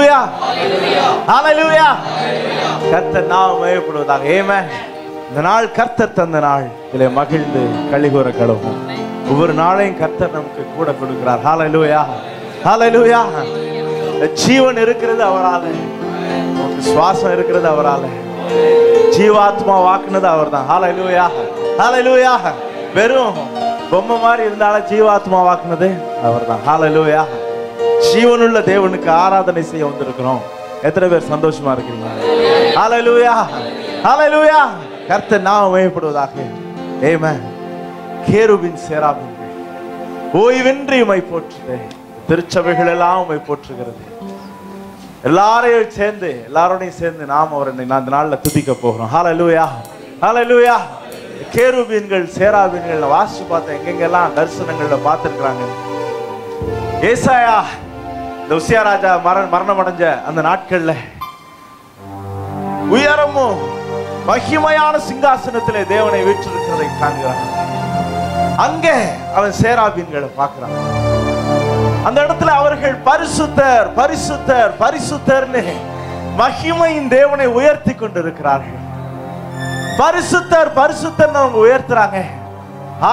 ஹalleluya ஹalleluya. கர்த்தர் நாமம் மகிமைப்படுவதாக. ஆமென். இந்த நாள் கர்த்தர் தந்த நாள், இதிலே மகிழ்ந்து களிகூர கடவும். ஒவ்வொரு நாளையும் கர்த்தர் நமக்கு கூட கொடுக்கிறார். ஹalleluya ஹalleluya. ஜீவன் இருக்கிறது அவரால, சுவாசம் இருக்கிறது அவரால, ஜீவாத்மா வாக்குனது அவர்தான். ஹalleluya ஹalleluya. வெறும் பொம்மை மாதிரி இருந்தாலும் ஜீவாத்மா வாக்குனது அவர்தான். ஹalleluya. ஜீவனுள்ள தேவனுக்கு ஆராதனை செய்ய வந்திருக்கிறோம். எத்தனை பேர் சந்தோஷமா இருக்கிறீங்க? ஹalleluya ஹalleluya. கர்த்தர் நாமம் மகிமைப்படுவதாக. ஆமென். கேருபீன் சேராபீன்கள் ஓய்வின்றி உம்மை போற்றுதே. திருச்சபைகள் எல்லாம் உம்மை போற்றுகிறது. எல்லாரையும் சேர்ந்து நாம் அவரை அந்த நாள்ல துதிக்க போகிறோம். ஹalleluya ஹalleluya. கேருபீன்கள் சேராபீன்கள் வாசிச்சு பார்த்தேன், எங்கெங்கெல்லாம் தரிசனங்கள்ல பார்த்திருக்கிறாங்க. ஏசாயா இந்த உசியா ராஜா மரணம் அடைஞ்ச அந்த நாட்கள்ல உயரமும் மகிமையான சிங்காசனத்திலே தேவனை வீற்றிருக்கிறதை காண்கிறான். அங்கே அவன் சேராபீன்களை பார்க்கிறான். அந்த இடத்துல அவர்கள் பரிசுத்தர் பரிசுத்தர் பரிசுத்தர்னு மகிமையின் தேவனை உயர்த்தி கொண்டிருக்கிறார்கள். பரிசுத்தர் பரிசுத்தர் அவங்க உயர்த்துறாங்க.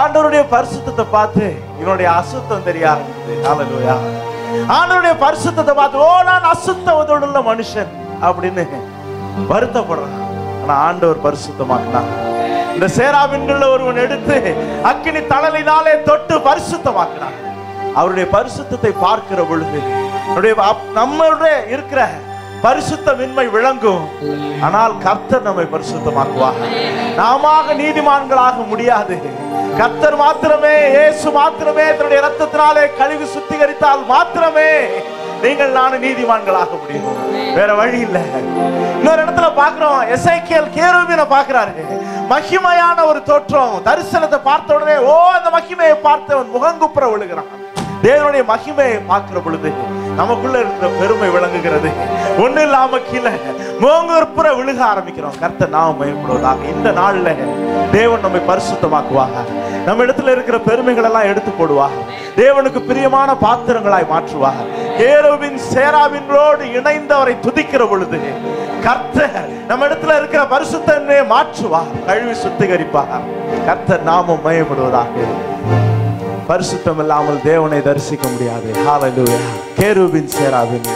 ஆண்டவருடைய பரிசுத்தத்தை பார்த்து இவனுடைய அசுத்தம் தெரிய ஆரம்பிச்சது. ஹalleluya. ஆண்டவருடைய பரிசுத்தத்தை பார்த்து ஓ நான் அசுத்தவதோடுள்ள மனுஷன் அப்படின்னு வருத்தப்படுறான். ஆனா ஆண்டவர் பரிசுத்தமாக்கினார். இந்த சேராபீன்கள் ஒருவன் எடுத்து அக்கினி தழலினாலே தொட்டு பரிசுத்தமாக்கினார். அவருடைய பரிசுத்தத்தை பார்க்கிற பொழுது நம்மளுடைய இருக்கிற பரிசுத்தமின்மை விளங்கும். ஆனால் கர்த்தர் நம்மை பரிசுத்தமாக்குவார். நாம நீதிமான்களாக முடியாது. கர்த்தர் மாத்திரமே, இயேசு மாத்திரமே தன்னுடைய இரத்தத்தினாலே கழுவி சுத்திகரித்தால் மாத்திரமே நீங்கள் நானும் நீதிமான்களாக முடியும். வேற வழி இல்லை. இன்னொரு இடத்துல பார்க்கிறோம், எசேக்கியேல் கேருபீனை பார்க்கிறாரு. மகிமையான ஒரு தோற்றம். தரிசனத்தை பார்த்த உடனே ஓ அந்த மகிமையை பார்த்தவன் முகங்குப்புற விழுகிறான். தேவனுடைய மகிமையை பார்க்கிற பொழுது நமக்குள்ள இருக்கிற பெருமை விளங்குகிறது. ஒண்ணு இல்லாம கீழே முகங்குப்புற விழுக ஆரம்பிக்கிறோம். கர்த்தர் நாமம் மகிமைப்படுவதாக. இந்த நாள்ல தேவன் நம்மை பரிசுத்தமாக்குவாங்க. நம்ம இடத்துல இருக்கிற பெருமைகள் எல்லாம் எடுத்து போடுவாங்க. தேவனுக்கு பிரியமான பாத்திரங்களாய் மாற்றுவாங்க. கேருபீன் சேராபீன்களோடு இணைந்தவரை துதிக்கிற பொழுது கர்த்தர் நம்ம இடத்துல இருக்கிற பரிசுத்தத்தை மாற்றுவார், கழுவி சுத்திகரிப்பார். கர்த்தர் நாமம் மகிமைப்படுவதாக. பரிசுத்தம் இல்லாமல் தேவனை தரிசிக்க முடியாது. ஹalleluya. கேருபீன் சேராபீன்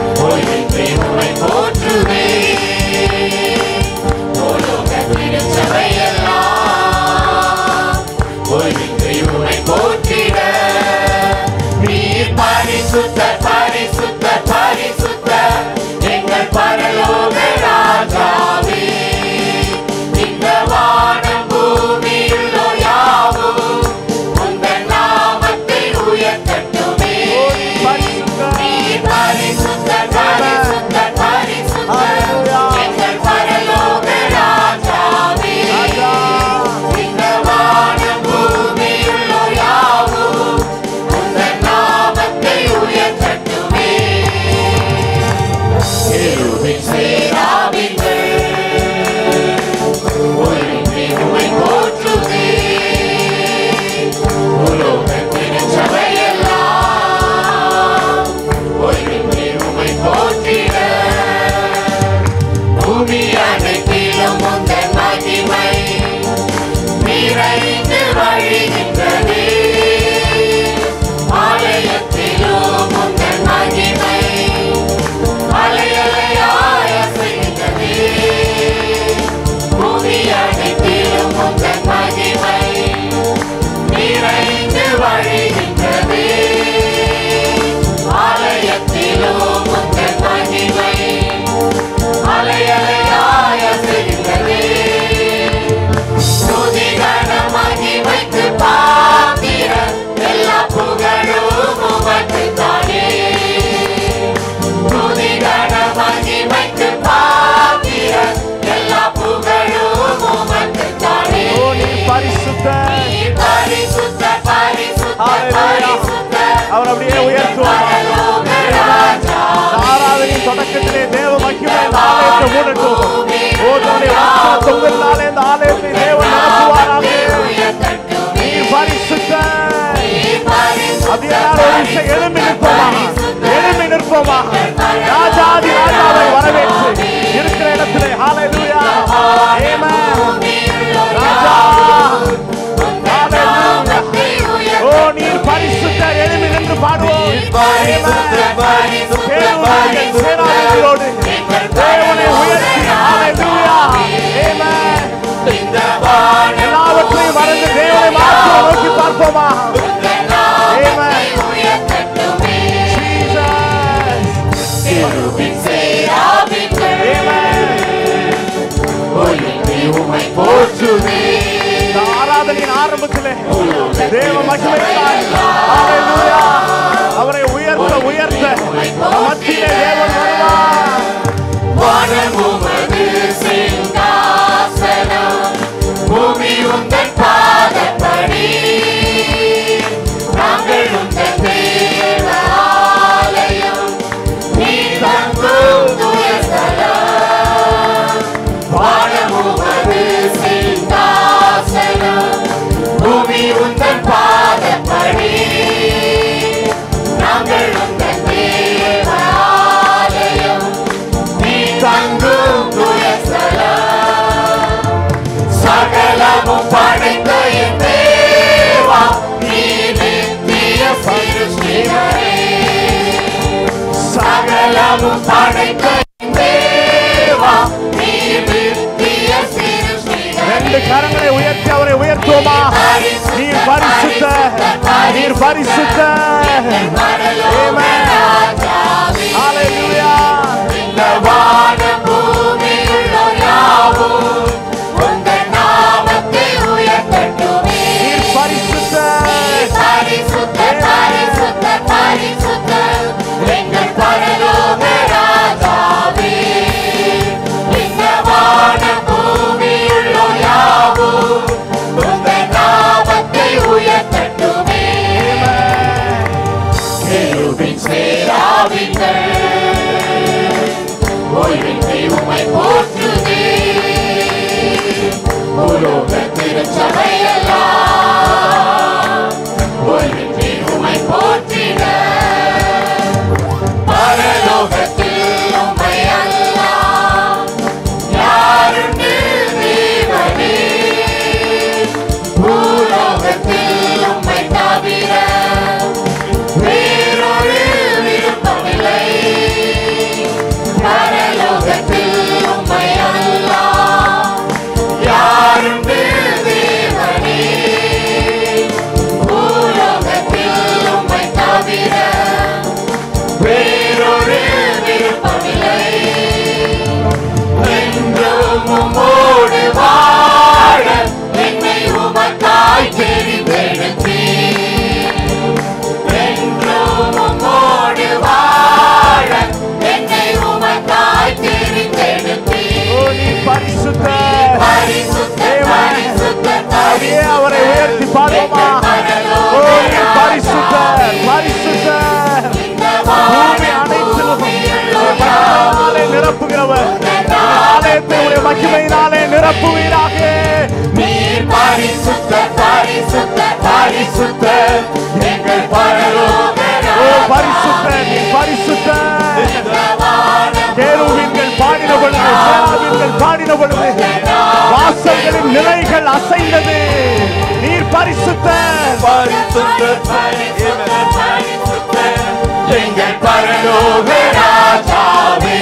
Kerubi வாசல் மூடட்டும். ஓ தன்னுடைய வாசல் தொங்கலினாலே இந்த ஆலயத்தை தேவன் நிரப்புவாராக. நீர் பரிசுத்தர். அதிகார ஒரு விஷயம் எழும்பி நிற்போமா. ராஜாதி ராஜாவை வரவேற்று இருக்கிற இடத்திலே ஹalleluya. ஆமென். ராஜா ஹalleluya. ஓ நீர் பரிசுத்தர். எழும்பி நின்று பாடுவோம். சேனாதிகளோடு தேவனை உயர்த்தி ஹalleluya. ஆமென். எல்லாவற்றையும் மறந்து தேவனை மாத்திரம் நோக்கி பார்ப்போமா. ஆராதனையின் ஆரம்பத்திலே தேவ மகிமைக்காய் அவரை உயர்த்த மத்தியிலே தேவன் வருவார். பூமி உந்தன் பாதப்படி நாங்கள் உந்தன் தேவ ஆலயம் நீ தங்கும் துயஸ்தலம் வானமுமது சிங்காசனம் பூமி உந்தன் பாதப்படி நாங்கள் உந்தன் தேவ ஆலயம் நீ தங்கும் துயஸ்தலம் சகலமும் படைத்த என் தேவா நீ நித்திய சிருஷ்டிகரே சகலமும் படைத்த என் தேவா நீ நித்திய சிருஷ்டிகரே. ரெண்டு கரங்களை உயர்த்தி அவரை உயர்த்துவோமா. நீர் பரிசுத்தர். ஆமென். ஹalleluya. இந்த வானம் பூமியுள்ள யாவும் அவரை உயர்த்தி பாடுவோமா. பரிசுத்தர் பூமி அனைத்திலும் நிரப்புகிறவர் ஆலயத்தை உடைய மகிமையினாலே நிரப்புவீராக. நீர் பரிசுத்தர் எங்கள் பரலோக பரிசுத்தர். நீர் பரிசுத்தர். கேருபீன்கள் பாடின பொழுது சேராபீன்கள் பாடின பொழுது வாசல்களின் நிலைகள் அசைந்தது. நீர் பரிசுத்தர். எங்கள் பரலோக ராஜாவே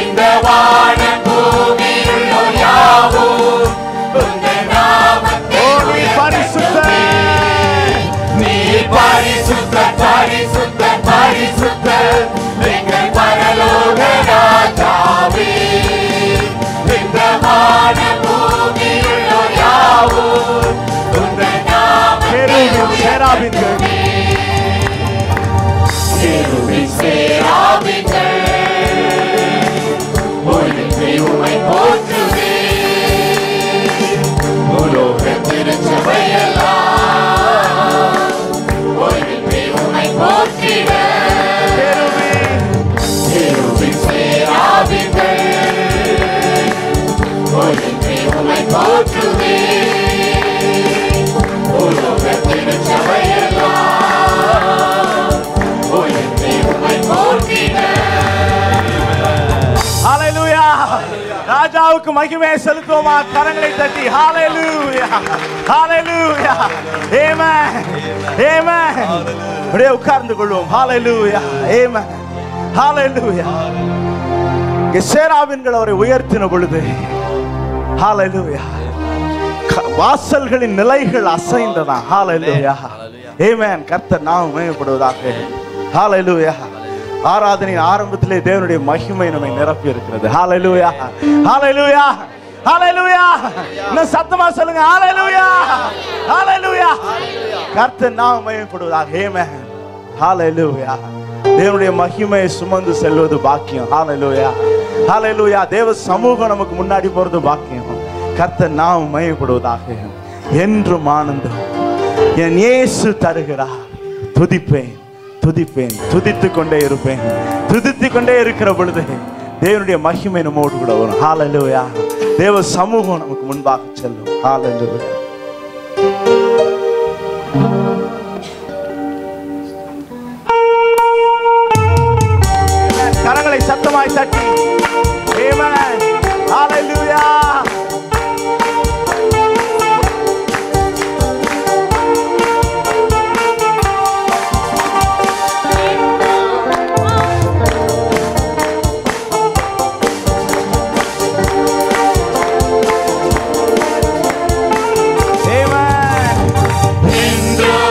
இந்த வானம் பூமியுள்ள யாவும் உந்தன் நாமத்தை நீர் பரிசுத்தர். நீர் பரிசுத்தர் எங்கள் பரலோக ராஜாவே இந்த வானம் பூமியுள்ள யாவும் உந்தன் நாமத்தை சேராபீன்கள் உம்மை போற்றுவே உலோக திருச்சபையெல்லாம் உம்மை போற்றிட பிதாவுக்கு மகிமையை செலுத்துவோமா? கரங்களை தட்டி ஹalleluya ஹalleluya ஆமென் ஆமென். அப்படியே உட்கார்ந்து கொள்வோம். ஹalleluya ஆமென் ஹalleluya. சேராபீன்கள் அவரை உயர்த்தின பொழுது ஹalleluya வாசல்களின் நிலைகள் அசைந்ததா. ஹalleluya ஆமென். கர்த்தர் நாமம் மகிமைப்படுவதாக. ஹalleluya. ஆராதனையின் ஆரம்பத்திலே தேவனுடைய மகிமை நம்மை நிரப்பி இருக்கிறது. ஹalleluya ஹalleluya ஹalleluya. இன்னும் சத்தமா சொல்லுங்க ஹalleluya ஹalleluya. கர்த்தர் நாமம் மகிமைப்படுவதாக. ஆமென் ஹalleluya. தேவனுடைய மகிமையை சுமந்து செல்வது பாக்கியம். ஹalleluya ஹalleluya. தேவ சமூகம் நமக்கு முன்னாடி போறது பாக்கியம். கர்த்தர் நாமம் மகிமைப்படுவதாக. என்றும் ஆனந்தம் என் இயேசு தருகிறார். துதிப்பேன் துதிப்பேன் துதித்துக் கொண்டே இருப்பேன். துதித்துக் கொண்டே இருக்கிற பொழுது தேவனுடைய மகிமை நம்மோடு கூட வரும். ஹalleluya. தேவ சமூகம் நமக்கு முன்பாக செல்லும். ஹalleluya. கரங்களை சத்தமாய் தட்டி ஆமென் ஹalleluya. Endro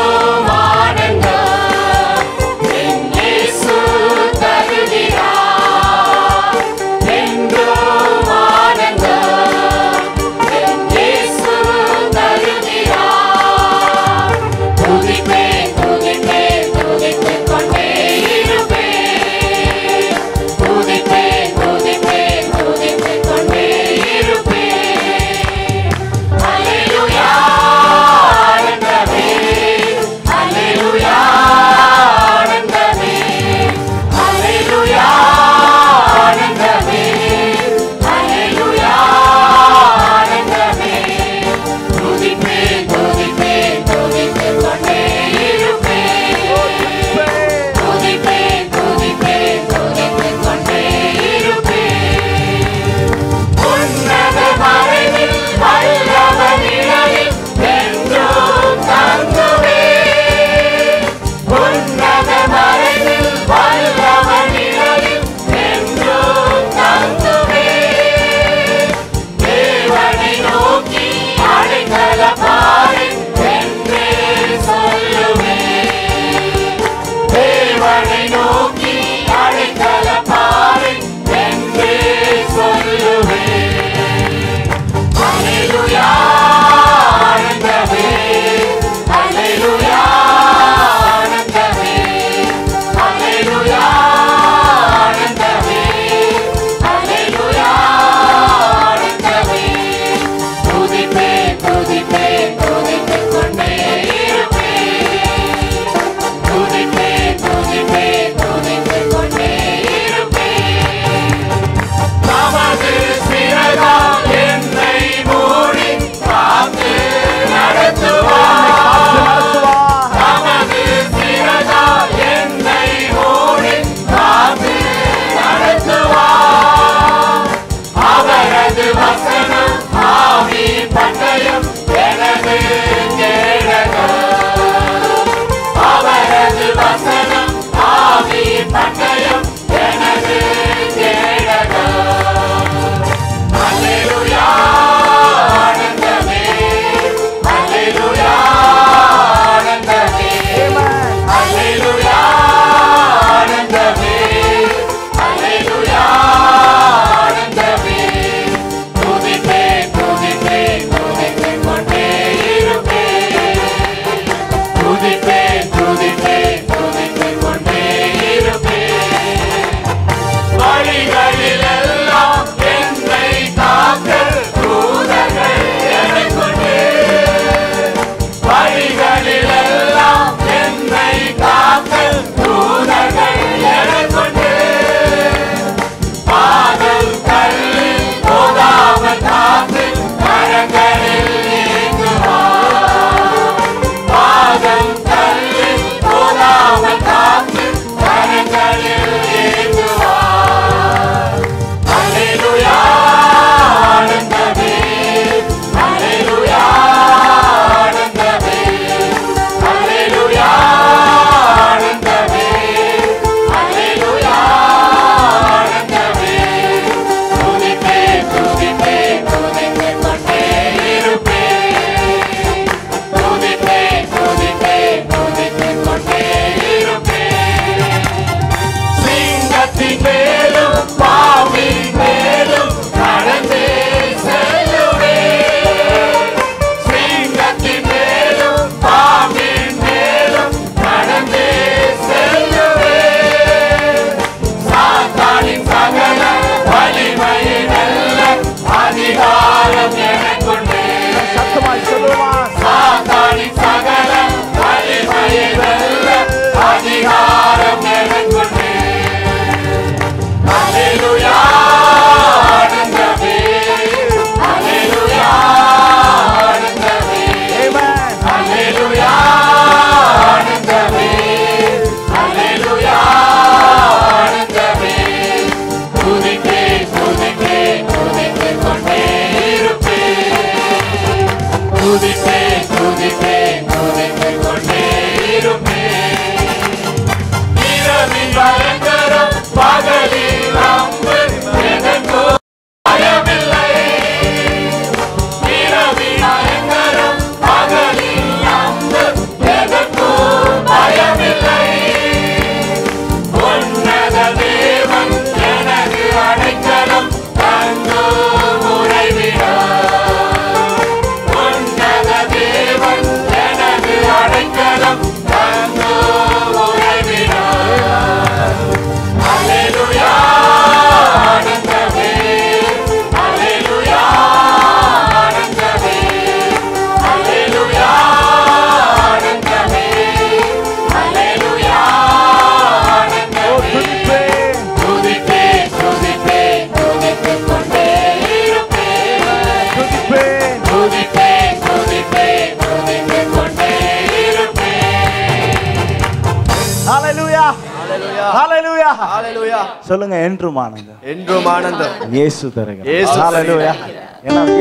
ஹalleluya ஹalleluya சொல்லுங்க. என்றும் ஆனந்தம், என்றும் ஆனந்தம் இயேசு தருகிறார். இயேசு ஹalleluya.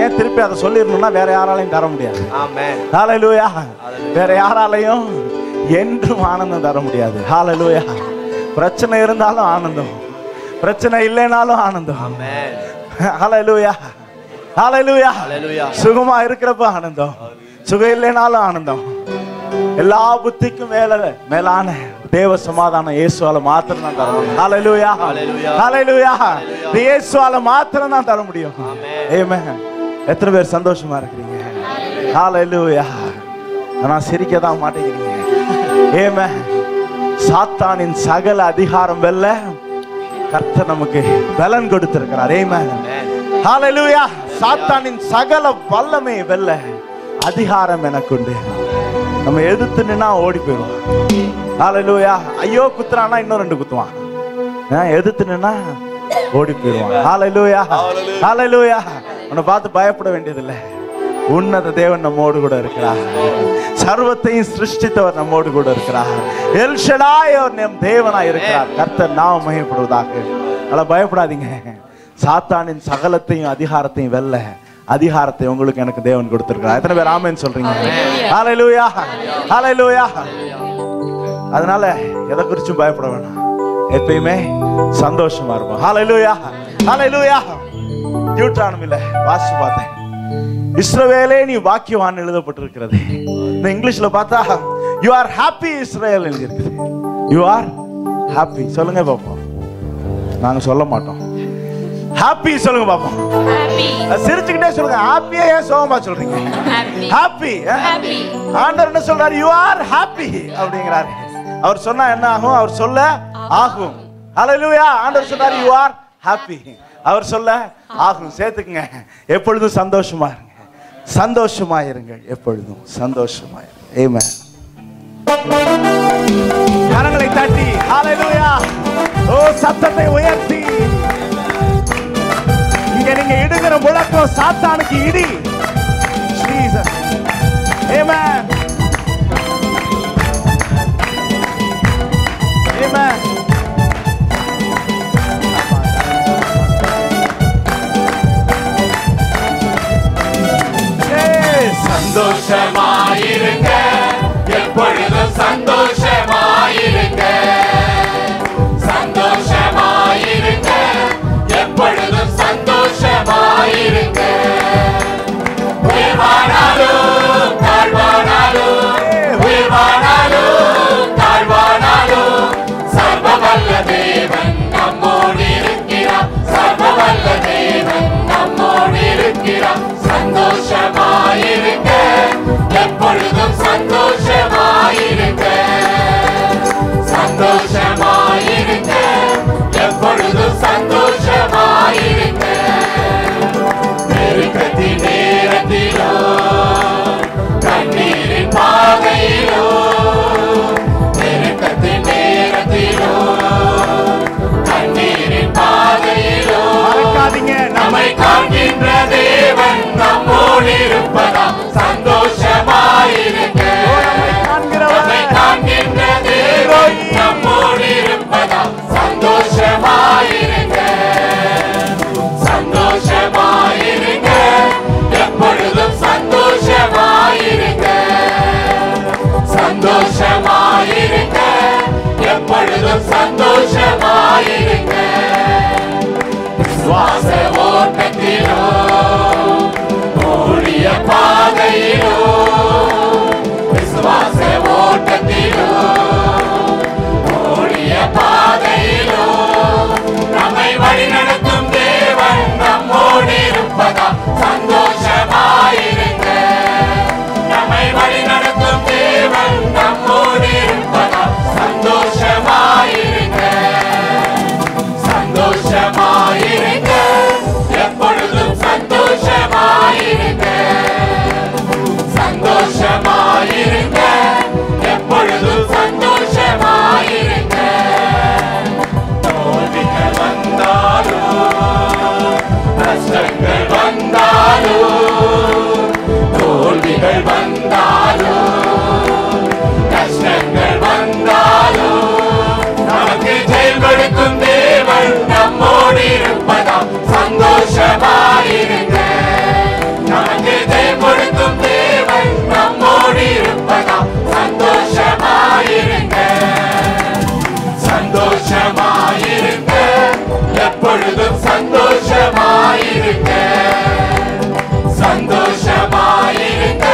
ஏன் திருப்பி அதை சொல்லிரணும்னா வேற யாராலையும் தர முடியாது. ஆமென். ஹalleluya. வேற யாராலையும் என்றும் ஆனந்தம் தர முடியாது. ஹalleluya. பிரச்சனை இருந்தாலும் ஆனந்தம், பிரச்சனை இல்லைனாலும் ஆனந்தம். ஆமென். ஹalleluya ஹalleluya. ஹalleluya. சுகமா இருக்கிறப்ப ஆனந்தம், சுகம் இல்லைனாலும் ஆனந்தம். எல்லா புத்திக்கும் மேலான தேவ சமாதானம் இயேசுவால மாத்திரம் தான் தர முடியும். ஹalleluya ஹalleluya. இயேசுவால மாத்திரம் தான் தர முடியும். ஆமென். எத்தனை பேர் சந்தோஷமா இருக்கிறீங்க? ஹalleluya. நான் சிரிக்க தான் மாட்டேங்கிறீங்க. ஆமென். சாத்தானின் சகல அதிகாரம் வெல்ல கர்த்தர் நமக்கு பலன் கொடுத்திருக்கிறார். ஆமென். ஹalleluya. சாத்தானின் சகல வல்லமை வெல்ல அதிகாரம் எனக்கு உண்டு. நம்ம எதிர்த்து நின்னா ஓடி போயிடுவோம். ஹalleluya. ஐயோ குத்துறானா இன்னும் 2 குத்துவான். எதிர்த்து நின்னா ஓடி போயிடுவான். ஹalleluya ஹalleluya. உன்னை பார்த்து பயப்பட வேண்டியதில்லை. உன்னத தேவன் நம்மோடு கூட இருக்கிறார். சர்வத்தையும் சிருஷ்டித்தவர் நம்மோடு கூட இருக்கிறார். எல் ஷடாய் அவர் நம் தேவனாய் இருக்கிறார். கர்த்தர் நாமம் மகிமைப்படுவதாக. அதனால பயப்படாதீங்க. சாத்தானின் சகலத்தையும் அதிகாரத்தையும் வெல்ல அதிகாரத்தை உங்களுக்கு எனக்கு தேவன் கொடுத்திருக்கிறார். எத்தனை பேர் ஆமென் சொல்றீங்க? ஹalleluya ஹalleluya. அதனால எதை குறிச்சும் பயப்பட வேணாம். எப்பயுமே சந்தோஷமா இருப்போம். ஹalleluya ஹalleluya. டியூட்ரானமில வாசிச்சு பார்த்தேன். இஸ்ரவேலே நீ பாக்கியவான் எழுதப்பட்டிருக்கிறது. இந்த இங்கிலீஷ்ல பார்த்தா you are happy Israel எழுதியிருக்குது. you are happy. சொல்லுங்க பாப்போம். நாங்க சொல்ல மாட்டோம். ஹாப்பி சொல்லுங்க பாப்போம். சிரிச்சுக்கிட்டே சொல்லுங்க. ஹாப்பியா ஏன் சோகமா சொல்றீங்க? ஹாப்பி. ஆண்டவர் என்ன சொல்றாரு? you are happy அப்படிங்கிறாரு. அவர் சொன்னா என்ன ஆகும்? அவர் சொல்ல ஆகும். ஹalleluya. ஆண்டவர் சொன்னாரு you are happy. அவர் சொல்ல ஆகும். சேர்த்துக்குங்க. எப்பொழுதும் சந்தோஷமா இருங்க, சந்தோஷமா இருங்க, எப்பொழுதும் சந்தோஷமா இருங்க. ஆமென். கரங்களை தட்டி ஹalleluya. ஓ சத்தத்தை உயர்த்தி இங்க நீங்க இடுகிற முழக்கம் சாத்தானுக்கு இடி. ஜீசஸ். ஆமென். ஆமென். சந்தோஷமாயிருங்க, எப்பொழுதும் சந்தோஷமாயிருங்க, சந்தோஷமாயிருங்க, எப்பொழுதும் சந்தோஷமாயிருங்க. உயர்வானாலும் தாழ்வானாலும், உயர்வானாலும் தாழ்வானாலும், சர்வவல்ல தேவன் நம்மோடு இருக்கிறார், சர்வவல்ல தேவன் நம்மோடு இருக்கிறார். சந்தோஷமாயிருங்க, எப்பொழுதும் சந்தோஷமாயிருங்க, சந்தோஷமாயிருங்க, எப்பொழுதும் சந்தோஷமாயிருங்க. நெருக்கத்தின் நேரத்திலோ கண்ணீரின் பாதையிலோ, நெருக்கத்தின் நேரத்திலோ சந்தோஷமாயிருங்க எப்பொழுதும் சந்தோஷமாயிருங்க சந்தோஷமாயிருங்க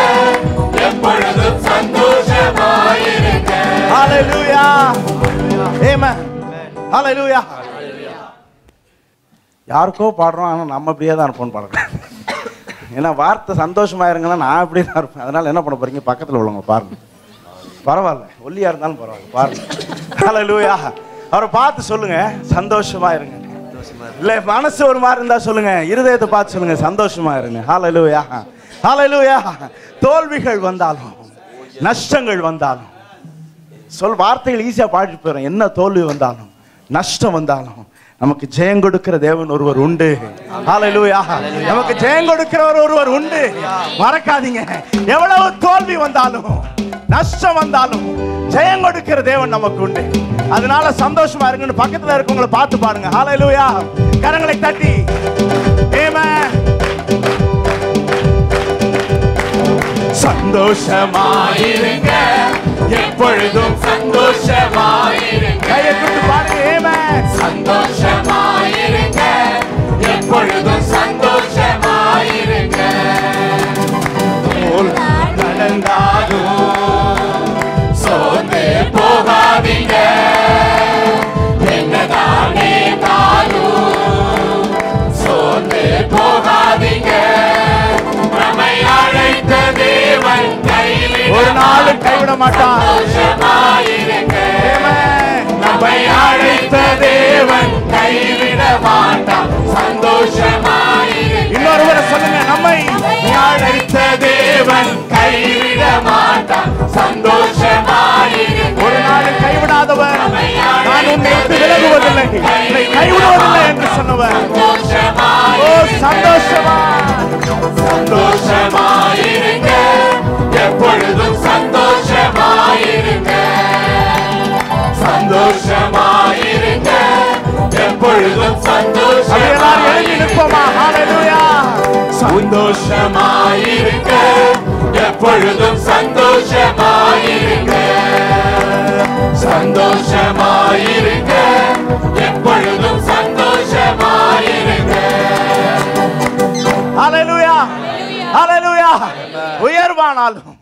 எப்பொழுதும் சந்தோஷமாயிருங்க ஹalleluya ஆமென் ஹalleluya யாருக்கோ பாடுறோம் ஆனா நம்ம அப்படியே தான் இருப்போம் பாடுறோம் ஏன்னா வார்த்தை சந்தோஷமா இருங்கன்னா நான் அப்படியே தான் இருப்பேன் அதனால என்ன பண்ண போறீங்க பக்கத்துல உள்ளவங்க பாருங்க பரவாயில்ல ஒல்லியா இருந்தாலும் பரவாயில்ல பாருங்க ஹalleluya அவரை பார்த்து சொல்லுங்க சந்தோஷமா இருங்க இல்ல மனசு ஒரு மாதிரி இருந்தா சொல்லுங்க இருதயத்தை பார்த்து சொல்லுங்க சந்தோஷமா இருங்க ஹalleluya ஹalleluya தோல்விகள் வந்தாலும் நஷ்டங்கள் வந்தாலும் வார்த்தைகள் ஈஸியா பாடிட்டு போறேன் என்ன தோல்வி வந்தாலும் நஷ்டம் வந்தாலும் நமக்கு ஜெயம் கொடுக்கிற தேவன் ஒருவர் உண்டு ஹalleluya நமக்கு ஜெயம் கொடுக்கிறவர் ஒருவர் உண்டு மறக்காதீங்க எவ்வளவு தோல்வி வந்தாலும் நஷ்டம் வந்தாலும் ஜெயம் கொடுக்கிற தேவன் நமக்கு உண்டு அதனால சந்தோஷமா இருங்கன்னு பக்கத்துல இருக்கவங்களை பார்த்து பாருங்க ஹalleluya கரங்களை தட்டி ஆமென் சந்தோஷமாயிருங்க எப்பொழுதும் சந்தோஷமாயிருங்க கையை கொடுத்து பாருங்க ஆமென் சந்தோஷமாயிருங்க எப்பொழுதும் சந்தோஷமாயிருங்க நடந்தாலும் சோர்ந்து போகாதீங்க என்னதானே தாலும் சோர்ந்து போகாதீங்க நம்மை அழைத்த தேவன் ஒரு நாள் கைவிட மாட்டான் சந்தோஷமாயிருங்க நம்மை அழைத்த தேவன் கைவிட மாட்டான் சந்தோஷமாயிருங்க இன்னொருவரை சொல்லுங்க நம்மை அழைத்த தேவன் கைவிட மாட்டான் சந்தோஷமாயிருங்க ஒரு நாள் கைவிடாதவர் நான் உன்னை விட்டு விலகுவதில்லை உன்னை கைவிடுவதில்லை என்று சொன்னவர் ஓ சந்தோஷமா சந்தோஷமாயிருங்க எப்பொழுதும் சந்தோஷமாயிருங்க சந்தோஷமாயிருங்க எப்பொழுதும் எல்லாரும் எழுதி நிற்போமா ஹalleluya சந்தோஷமாயிருங்க எப்பொழுதும் சந்தோஷமாயிருங்க சந்தோஷமாயிருங்க எப்பொழுதும் சந்தோஷமாயிருங்க ஹalleluya ஹalleluya உயர்வானாலும்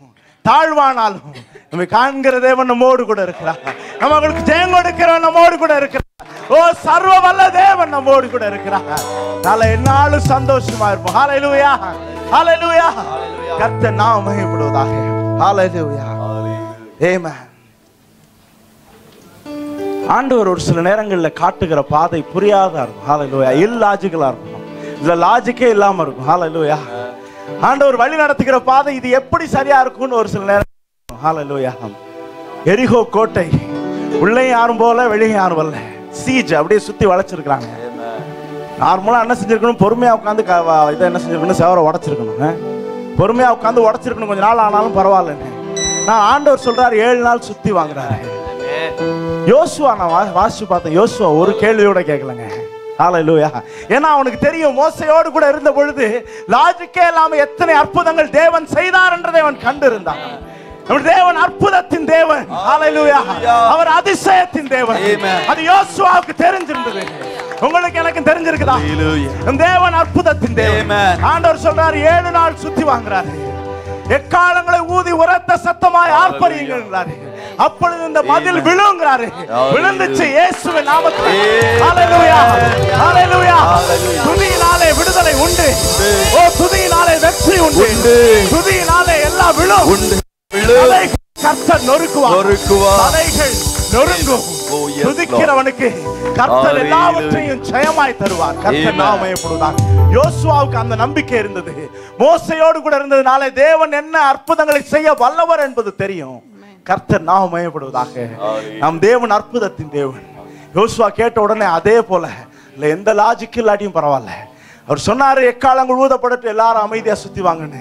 தாழ்வானாலும் நம்ம காண்கிற தேவன் நம்மோடு கூட இருக்கிறார் நமக்கு ஜெயம் கொடுக்கிறவன் நம்மோடு கூட இருக்கிறார் ஓ சர்வ வல்ல தேவன் நம்மோடு கூட இருக்கிறார் நாளை என்னாலும் சந்தோஷமா இருப்போம் ஹalleluya ஹalleluya கர்த்தர் நாமம் மகிமைப்படுவதாக ஹalleluya ஆமென் ஆண்டவர் ஒரு சில நேரங்களில் காட்டுகிற பாதை புரியாதா இருக்கும் ஹalleluya இல்லாஜிக்கலா இருக்கும் இல்ல லாஜிக்கே இல்லாம இருக்கும் ஹalleluya ஆண்டவர் வழி நடத்துகிற பாதை இது எப்படி சரியா இருக்கும்னு ஒரு சில நேரம் ஹalleluya எரிகோ கோட்டை உள்ளே யாரும் போல வெளியே யாரும் வரல சீஜ் அப்படியே சுத்தி வளைச்சிருக்காங்க நார்மலா என்ன செஞ்சிருக்கணும் பொறுமையா உட்காந்து இதை என்ன செஞ்சிருக்கணும் செவரை உடைச்சிருக்கணும் பொறுமையா உட்காந்து உடைச்சிருக்கணும் கொஞ்ச நாள் ஆனாலும் பரவாயில்லன்னு நான் ஆண்டவர் சொல்றாரு 7 நாள் சுத்தி வாங்குறாரு யோசுவா நான் வாசிச்சு பார்த்தேன் யோசுவா ஒரு கேள்வியோட கேட்கலங்க ஹalleluya ஏன்னா அவனுக்கு தெரியும் மோசையோடு கூட இருந்த பொழுது லாஜிக்கே இல்லாம எத்தனை அற்புதங்கள் தேவன் செய்தார் என்றதை அவன் கண்டிருந்தான் தேவன் அற்புதத்தின் தேவன் ஹalleluya அவர் அதிசயத்தின் தேவன் அது யோசுவாவுக்கு தெரிஞ்சிருந்தது உங்களுக்கு எனக்கு தெரிஞ்சிருக்குதா தேவன் அற்புதத்தின் தேவன் ஆண்டவர் சொல்றாரு 7 நாள் சுத்தி வாங்குறாரு எக்காலங்களை ஊதி உரத்த சத்தமாய் ஆர்ப்பரியுங்கள் அப்பொழுது இந்த மதில் விழுங்கிறாரு விழுந்துச்சு இயேசுவின் நாமத்தில் ஹalleluya ஹalleluya துதியினாலே விடுதலை உண்டு ஓ துதியினாலே வெற்றி உண்டு துதியினாலே எல்லாம் விழும் உண்டு கர்த்தர் நொறுக்குவார் தலைகள் நொறுங்கும் துதிக்கிறவனுக்கு கர்த்தர் எல்லாவற்றையும் ஜெயமாய் தருவார் கர்த்தர் நாமயப்படுவார் யோசுவாவுக்கு அந்த நம்பிக்கை இருந்தது மோசையோடு கூட இருந்ததுனால தேவன் என்ன அற்புதங்களை செய்ய வல்லவர் என்பது தெரியும் கர்த்தர் நாமயப்படுவதாக நம் தேவன் அற்புதத்தின் தேவன் யோசுவா கேட்ட உடனே அதே போல இல்ல எந்த லாஜிக் இல்லாட்டியும் பரவாயில்ல அவர் சொன்னாரு எக்காலங்கள் ஊதப்படட்டு எல்லாரும் அமைதியா சுத்தி வாங்கன்னு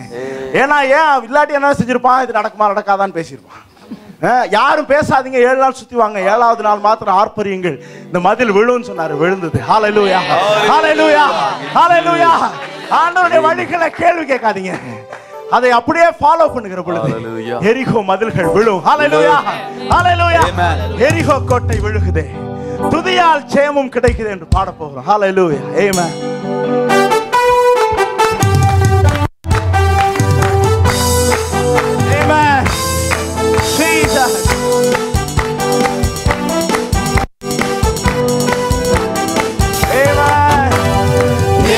ஏன்னா ஏன் இல்லாட்டி என்ன செஞ்சிருப்பான் இது நடக்குமா நடக்காதான்னு பேசியிருப்பான் யாரும் பேசாதீங்க 7 நாள் சுத்தி வாங்க 7வது நாள் மாத்திரம் ஆர்ப்பரியுங்கள் இந்த மதில் விழுன்னு சொன்னாரு விழுந்தது ஹalleluya ஹalleluya ஹalleluya ஆண்டவருடைய வழிகளை கேள்வி கேட்காதீங்க அதை அப்படியே ஃபாலோ பண்ணுகிற பொழுது எரிகோ மதில்கள் விழும் ஹalleluya ஹalleluya எரிகோ கோட்டை விழுகுதே துதியால் ஜெயமும் கிடைக்குது என்று பாட போகிறோம். ஹல்லேலூயா. ஆமென். ஆமென். ஜீசஸ். ஆமென்.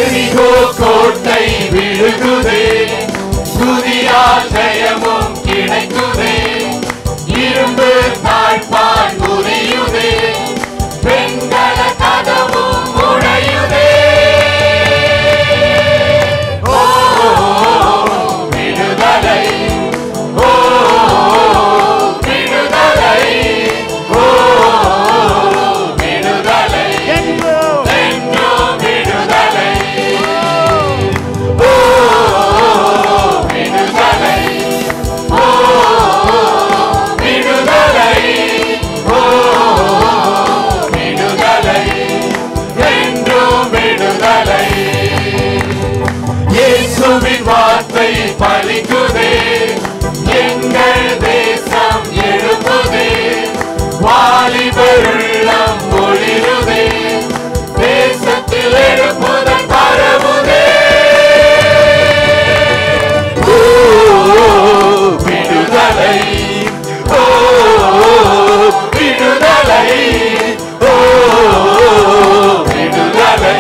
எரிகோ கோட்டை விழுகுதே, துதியால் ஜெயமும் கிடைக்குதே, இரும்பு தாழ்பால் முறியுதே, வெண்கல கதவும் உடையுதே. ஓ விடுதலை, ஓ விடுதலை, ஓ விடுதலை, என்றும் என்றும் விடுதலை. ஓ விடுதலை, ஓ விடுதலை, ஓ விடுதலை, என்றும் விடுதலை. இயேசுவின் வார்த்தை பலிக்குதே, எங்கள் தேசம் எழும்புதே, வாலிபர் உள்ளம் ஒளிருதே, தேசத்தில் எழுப்புதல் பரவுதே. ஓ விடுதலை, ஓ விடுதலை, ஓ விடுதலை,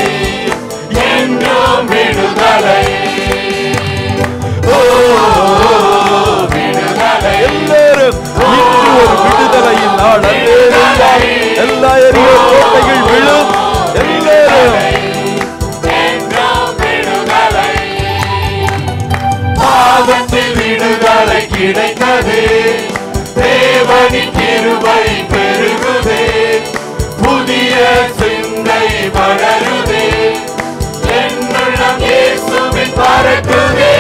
என்றும் விடுதலை. ஓ விடுதலை, எல்லாரும் இன்று ஒரு விடுதலையின் நாள். அல்லேலூயா. எல்லா எரியோ கோட்டைகள் விழும். எல்லாரும் என்றும் விடுதலை. பாவத்தில் விடுதலை கிடைத்தது, தேவனின் கிருபை பெருகுதே, புதிய சிந்தை வளருதே, என்னுள்ளம் இயேசுவின் பறக்குதே.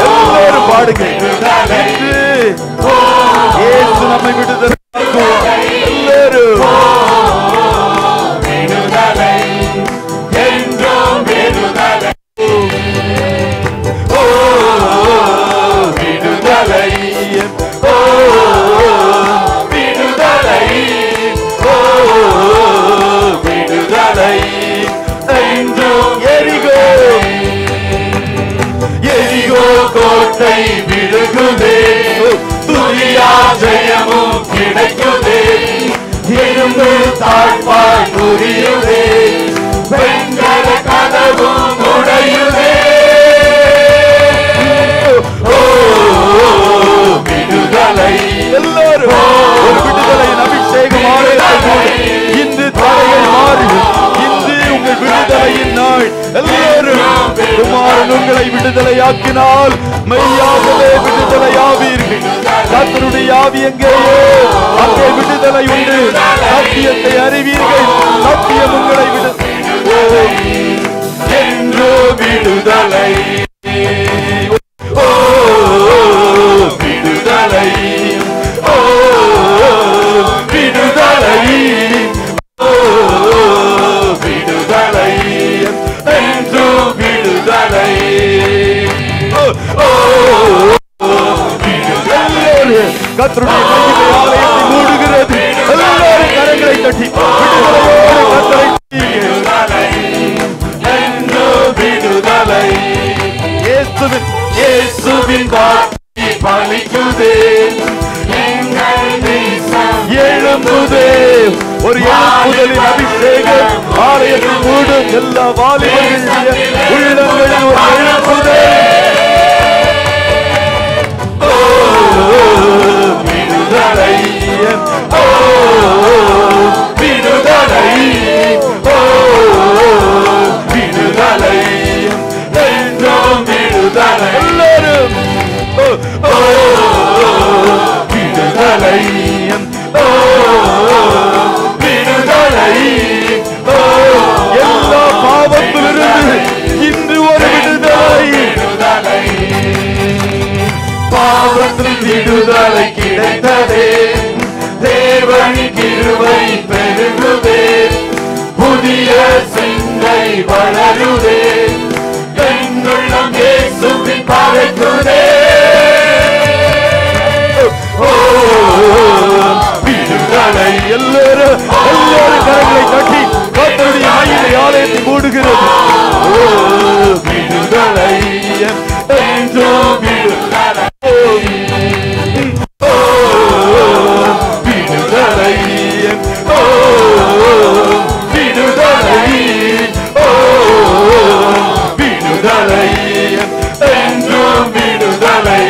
எல்லாரும் பாடுங்க. விடுதலை, இன்று ஓ இயேசு நம்மை விடுதலையாக்குவார். எல்லாரும் விடுதலை, என்றும் விடுதலை. ஓ விடுதலை, ஓ விடுதலை, ஓ விடுதலை, என்றும் எரிகோ, எரிகோ கோட்டை விழுகுதே, துரியா ஜெயமும் கிடைக்குதே, இரும்பு தாழ்பால் முறியுதே, வெண்கல கதவும் உடையுதே. ஓ விடுதலை, எல்லாரும் ஒரு விடுதலையின் அபிஷேகம் ஆலயத்தில் இன்று தடைகள் மாறிடும். இன்று உங்கள் விடுதலையின் நாள். எல்லாரும் குமாரன் உங்களை விடுதலையாக்கினால் மெய்யாகவே விடுதலையாவீர்கள். கர்த்தருடைய ஆவி எங்கேயோ அங்கே விடுதலை உண்டு. சத்தியத்தை அறிவீர்கள், சத்தியம் உங்களை என்று விடுதலை. ஓ விடுதலை, ஓ விடுதலை, ஓ விடுதலை, என்று விடுதலை. ஓ விடுதலை, கர்த்தருடைய மகிமை ஆலயத்தை மூடுகிறது. எல்லாரும் கரங்களை தட்டி விடுதலையோடு கர்த்தரை துதியுங்கள். என்று விடுதலை. இயேசுவின் வார்த்தை பலிக்குதே, எங்கள் தேசம் எழும்புதே. ஒரு எழுப்புதலின் அபிஷேகம் ஆலயத்தில் மூடும். எல்லா வாலிபர்களுடைய உள்ளங்களில் ஒரு எழுப்புதல். ஓ விடுதலை, ஓ விடுதலை, ஓ விடுதலை, என்றும் விடுதலை. எல்லாரும் ஓ விடுதலை, ஓ விடுதலை, ஓ எல்லா பாவத்திலிருந்து இன்று ஒரு விடுதலை. விடுதலை. பாவத்தில் விடுதலை கிடைத்ததே, தேவனின் கிருபை பெருகுதே, புதிய சிந்தை வளருதே, என்னுள்ளம் இயேசுவின் பறக்குதே. ஓ எல்லாரும் கரங்களை தட்டி கர்த்தருடைய மகிமை ஆலயத்தை மூடுகிறது. விடுதலை என்றும் விடுதலை, விடுதலை, விடுதலை, விடுதலை என்றும் விடுதலை,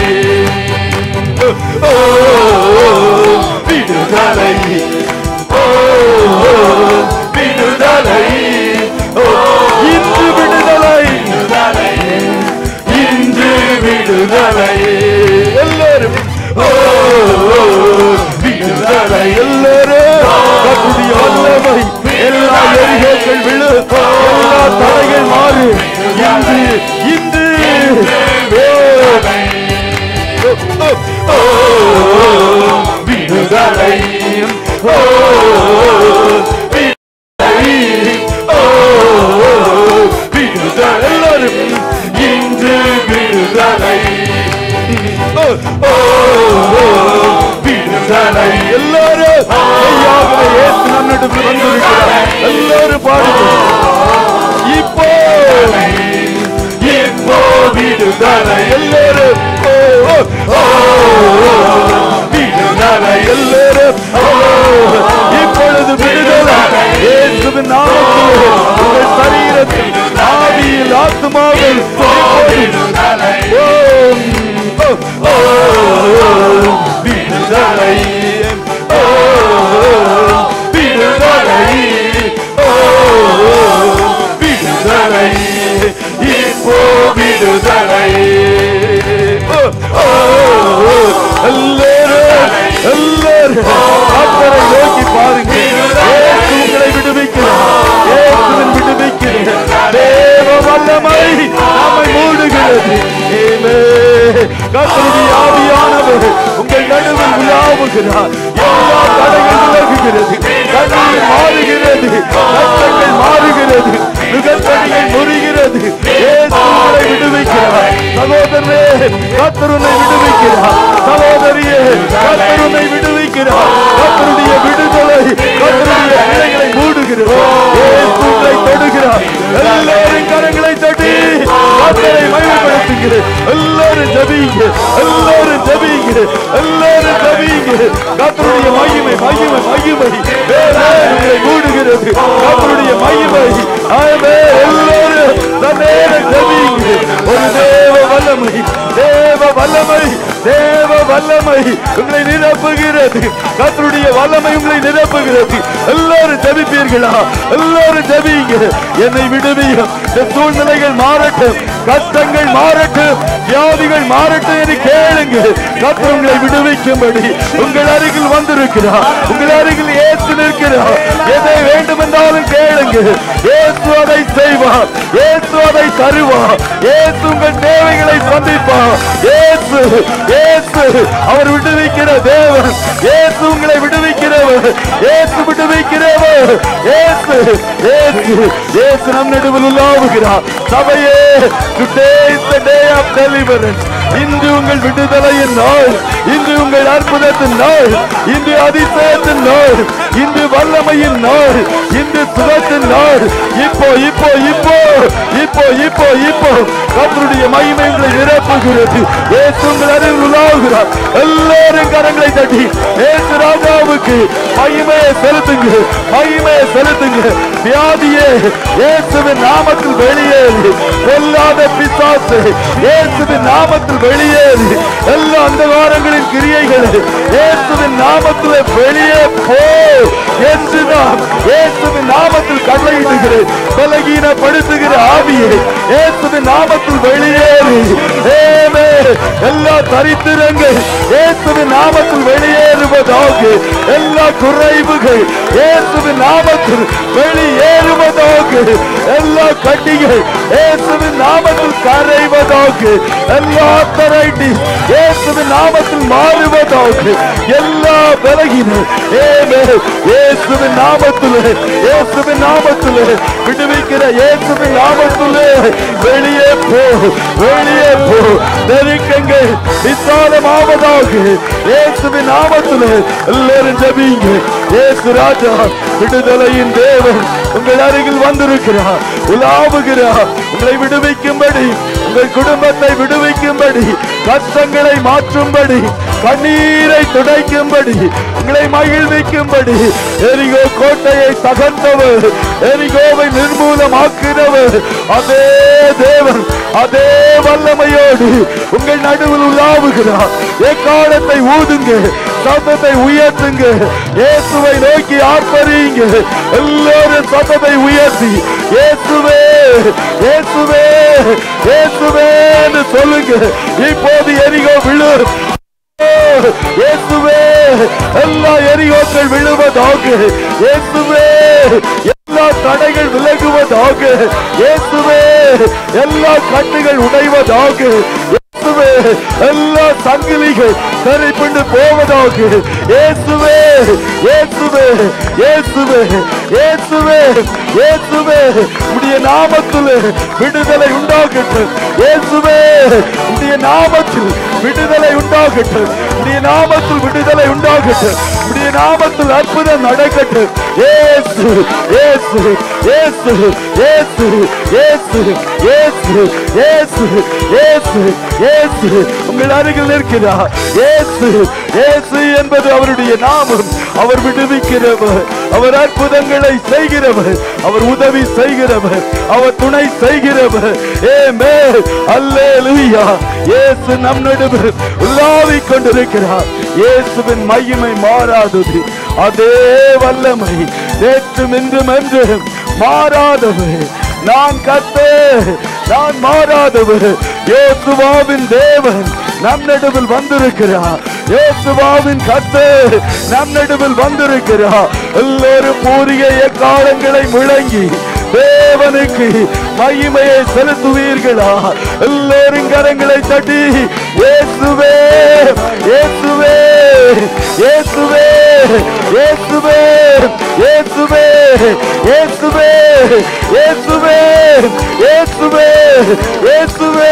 விடுதலை, விடுதலை, இன்று விடுதலை, இன்று விடுதலை, எல்லாரும் விடுதலை, எல்லாரும் கர்த்தருடைய வல்லமை, எல்லா எரிகோக்கள் விழு, எல்லா தடைகள் மாறு, இன்று இன்று விடுதலை, விடுதலை, எல்லாரும் இன்று விடுதலை, விடுதலை, எல்லாரும் ஐயாவே இயேசு நம்மிடத்தில் வந்திருக்கிறார். எல்லாரும் பாடுங்கள். இப்போ இப்போ விடுதலை, எல்லாரும் விடுதலை, எல்லாரும் இப்பொழுது விடுதலை இயேசுவின் நாமத்தில் உங்கள் சரீரத்தில் ஆவியில் ஆத்துமாவில் விடுதலை, விடுதலை, விடுதலை, விடுதலை, இப்போ விடுதலை, எல்லாரும் கர்த்தரை நோக்கி பாருங்க. இயேசு உங்களை விடுவிக்கிறார். இயேசுவின் விடுவிக்கிறார். தேவ வல்லமை நம்மை மூடுகிறது. கர்த்தருடைய ஆவியானவர் உங்கள் நடுவில் உலாவுகிறார். எல்லா தடைகள் விலகுகிறது. கண்ணீர் மாறுகிறது. கஷ்டங்கள் மாறுகிறது. நுகத்தடிகள் முறிகிறது. இயேசு உங்களை விடுவிக்கிறார். சகோதரனே, கர்த்தர் உன்னை விடுவிக்கிறார். சகோதரியே, கர்த்தர் உன்னை விடுவிக்கிறார். கர்த்தருடைய விடுதலை கர்த்தருடைய பிள்ளைகளை மூடுகிறது. இயேசு உங்களை தொடுகிறார். எல்லாரும் கரங்களை தட்டி கர்த்தரை மகிமைப்படுத்துங்கள். எல்லாரும் ஜெபிங்க, எல்லாரும் ஜெபிங்க, எல்லாரும் ஜெபிங்க. கர்த்தருடைய மகிமை மகிமை மகிமை உங்களை மூடுகிறது. கர்த்தருடைய மகிமை எல்லாரும் தன்னேரம் ஜெபிங்க. ஒரு தேவ வல்லமை, தேவ வல்லமை, தேவ வல்லமை உங்களை நிரப்புகிறது. கர்த்தருடைய வல்லமை உங்களை நிரப்புகிறது. எல்லாரும் ஜெபிப்பீர்களா? எல்லாரும் ஜெபிங்க. என்னை விடுவியும், இந்த சூழ்நிலைகள் மாறட்டும், கஷ்டங்கள் மாறட்டும், வியாதிகள் மாறட்டும் என்று கேளுங்க. கர்த்தர் உங்களை விடுவிக்கும்படி உங்கள் அருகில் வந்திருக்கிறார். உங்கள் அருகில் இயேசு நிற்கிறார். எதை வேண்டும் என்றாலும் கேளுங்க. இயேசு அதை செய்வார். இயேசு அதை தருவார். இயேசு உங்கள் தேவைகளை சந்திப்பார். இயேசு இயேசு அவர் விடுவிக்கிற தேவன். இயேசு உங்களை விடுவிக்கிறவர். இயேசு விடுவிக்கிறவர். இயேசு இயேசு இயேசு நம் நடுவில் உலாவுகிறார். சபையே, today is the day of deliverance. இன்று உங்கள் விடுதலையின் நாள். இன்று உங்கள் அற்புதத்தின் நாள். இன்று அதிசயத்தின் நாள். இன்று வல்லமையின் நாள். இன்று சுகத்தின் நாள். இப்போ இப்போ இப்போ இப்போ இப்போ இப்போ கர்த்தருடைய மகிமை உங்களை நிரப்புகிறது. இயேசு உங்கள் அருகில் உலாவுகிறார். எல்லாரும் கரங்களை தட்டி இயேசு ராஜாவுக்கு மகிமையை செலுத்துங்க, மகிமையை செலுத்துங்க. வியாதியே இயேசுவின் நாமத்தில் வெளியேறு. பொல்லாத பிசாசு இயேசுவின் நாமத்தில் வெளியேறு. எல்லா அந்தகாரங்களின் கிரியைகள் இயேசுவின் நாமத்தில் வெளியே போ என்று நாம் இயேசுவின் நாமத்தில் கட்டளையிடுகிறேன். பலகீனப்படுத்துகிற ஆவியை இயேசுவின் நாமத்தில் வெளியேறு. எல்லா தரித்திரங்கள் இயேசுவின் நாமத்தில் வெளியேறுவதாக. எல்லா குறைவுகள் இயேசுவின் நாமத்தில் வெளியேறுவதாக. எல்லா கட்டிகள் இயேசுவின் நாமத்தில் கரைவதாக. எல்லா தரைட்டி இயேசுவின் நாமத்தில் மாறுவதாக. எல்லா பலகீனம் இயேசு இயேசுவின் நாமத்திலே, இயேசுவின் நாமத்திலே விடுவிக்கிற இயேசுவின் நாமத்திலே வெளியே போ, வெளியே போ. நெருக்கங்கள் விசாலமாவதாக இயேசுவின் நாமத்திலே எல்லாரும் ஜெபிங்க. இயேசு ராஜா விடுதலையின் தேவன் உங்கள் அருகில் வந்திருக்கிறார், உலாவுகிறார். உங்களை விடுவிக்கும்படி, உங்கள் குடும்பத்தை விடுவிக்கும்படி, கஷ்டங்களை மாற்றும்படி, கண்ணீரை துடைக்கும்படி, உங்களை மகிழ்விக்கும்படி, எரிகோ கோட்டையை தகர்த்தவர், எரிகோவை நிர்மூலமாக்கிறவர் அதே தேவன், அதே வல்லமையோடு உங்கள் நடுவில் உலாவுகிறார். எக்காலத்தை ஊதுங்க, சத்தத்தை உயர்த்துங்க, இயேசுவை நோக்கி ஆர்ப்பரிங்க. எல்லாரும் சத்தத்தை உயர்த்தி இயேசுவே, இயேசுவே, இயேசுவே என்று சொல்லுங்க. இப்போது எரிகோ விழு, இயேசுவே, எல்லா எரிகோக்கள் விழுவதாக, இயேசுவே, எல்லா தடைகள் விலகுவதாக, இயேசுவே, எல்லா கட்டுகள் உடைவதாக, இயேசுவே, எல்லா சங்கிலிகள் தரிப்பிண்டு போவதாக, இயேசுவே, இயேசுவே, இயேசுவே, இயேசுவே, இயேசுவே, உடைய நாமத்தில் விடுதலை உண்டாகட்டும். இயேசுவே, உடைய நாமத்தில் விடுதலை உண்டாகட்டும். உடைய நாமத்தில் விடுதலை உண்டாகட்டும். உடைய நாமத்தில் அற்புதம் நடக்கட்டும். இயேசு, இயேசு, இயேசு, இயேசு, இயேசு, இயேசு, இயேசு, இயேசு, இயேசு உங்கள் அருகில் இருக்கிறார். இயேசு, இயேசு என்பது அவருடைய நாமம். அவர் விடுவிக்கிறவர், அவர் அற்புதங்களை செய்கிறவர், அவர் உதவி செய்கிறவர், அவர் துணை செய்கிறவர். ஆமென், அல்லேலூயா. இயேசு நம் நடுவில் உலாவிக் கொண்டிருக்கிறார். இயேசுவின் மகிமை மாறாதது, அதே வல்லமை நேற்றும் இன்றும் என்றும் மாறாதவர். நான் கர்த்தர், நான் மாறாதவர். இயேசுவின் தேவன் நம் நடுவில் வந்திருக்கிறார். இயேசுவின் கர்த்தர் நம் நடுவில் வந்திருக்கிறார். எல்லாரும் பூரிய எக்காலங்களை முழங்கி தேவனுக்கு மகிமையை செலுத்துவீர்களா? எல்லாரும் கரங்களை தட்டி இயேசுவே, இயேசுவே, இயேசுவே, இயேசுவே, இயேசுவே, இயேசுவே, இயேசுவே, இயேசுவே, இயேசுவே,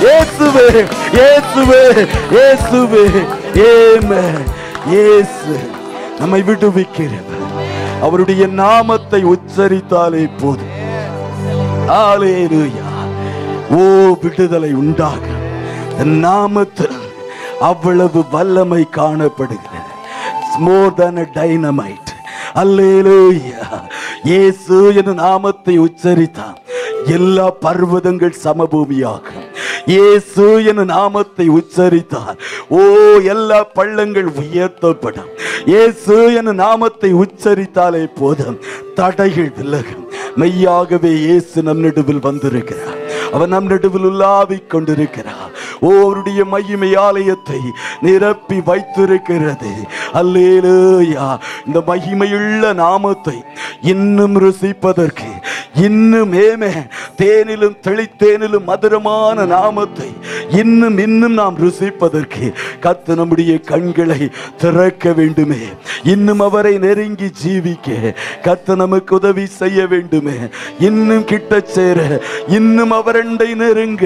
இயேசுவே, இயேசுவே, இயேசுவே. ஆமென். இயேசு நம்மை விடுவிக்கிறவர். அவருடைய நாமத்தை உச்சரித்தாலே போதும். ஹல்லேலூயா. ஓ, விடுதலை உண்டாகும். நாமத்தில் அவ்வளவு வல்லமை காணப்படுகிறது. more than a dynamite. அல்லேலூயா. இயேசு என்ற நாமத்தை உச்சரித்தான், எல்லா பர்வதங்கள் சமபூமியாகும். இயேசு என்ற நாமத்தை உச்சரித்தார், ஓ, எல்லா பள்ளங்கள் உயர்த்தப்படும். இயேசு என்ற நாமத்தை உச்சரித்தாலே போதும், தடைகள் விலகும். மெய்யாகவே இயேசு நம் நடுவில் வந்திருக்கிறார். அவர் நம் நடுவில் உலாவிக் கொண்டிருக்கிறார். ஓ, அவருடைய மகிமை ஆலயத்தை நிரப்பி வைத்திருக்கிறது. அல்லேலூயா. இந்த மகிமையுள்ள நாமத்தை இன்னும் ருசிப்பதற்கு, இன்னும் தேனிலும் தெளித்தேனிலும் மதுரமான நாமத்தை இன்னும் இன்னும் நாம் ருசிப்பதற்கு கர்த்தர் நம்முடைய கண்களை திறக்க வேண்டுமே. இன்னும் அவரை நெருங்கி ஜீவிக்க கர்த்தர் நமக்கு உதவி செய்ய வேண்டுமே. இன்னும் கிட்ட சேர, இன்னும் அவரண்டை நெருங்க,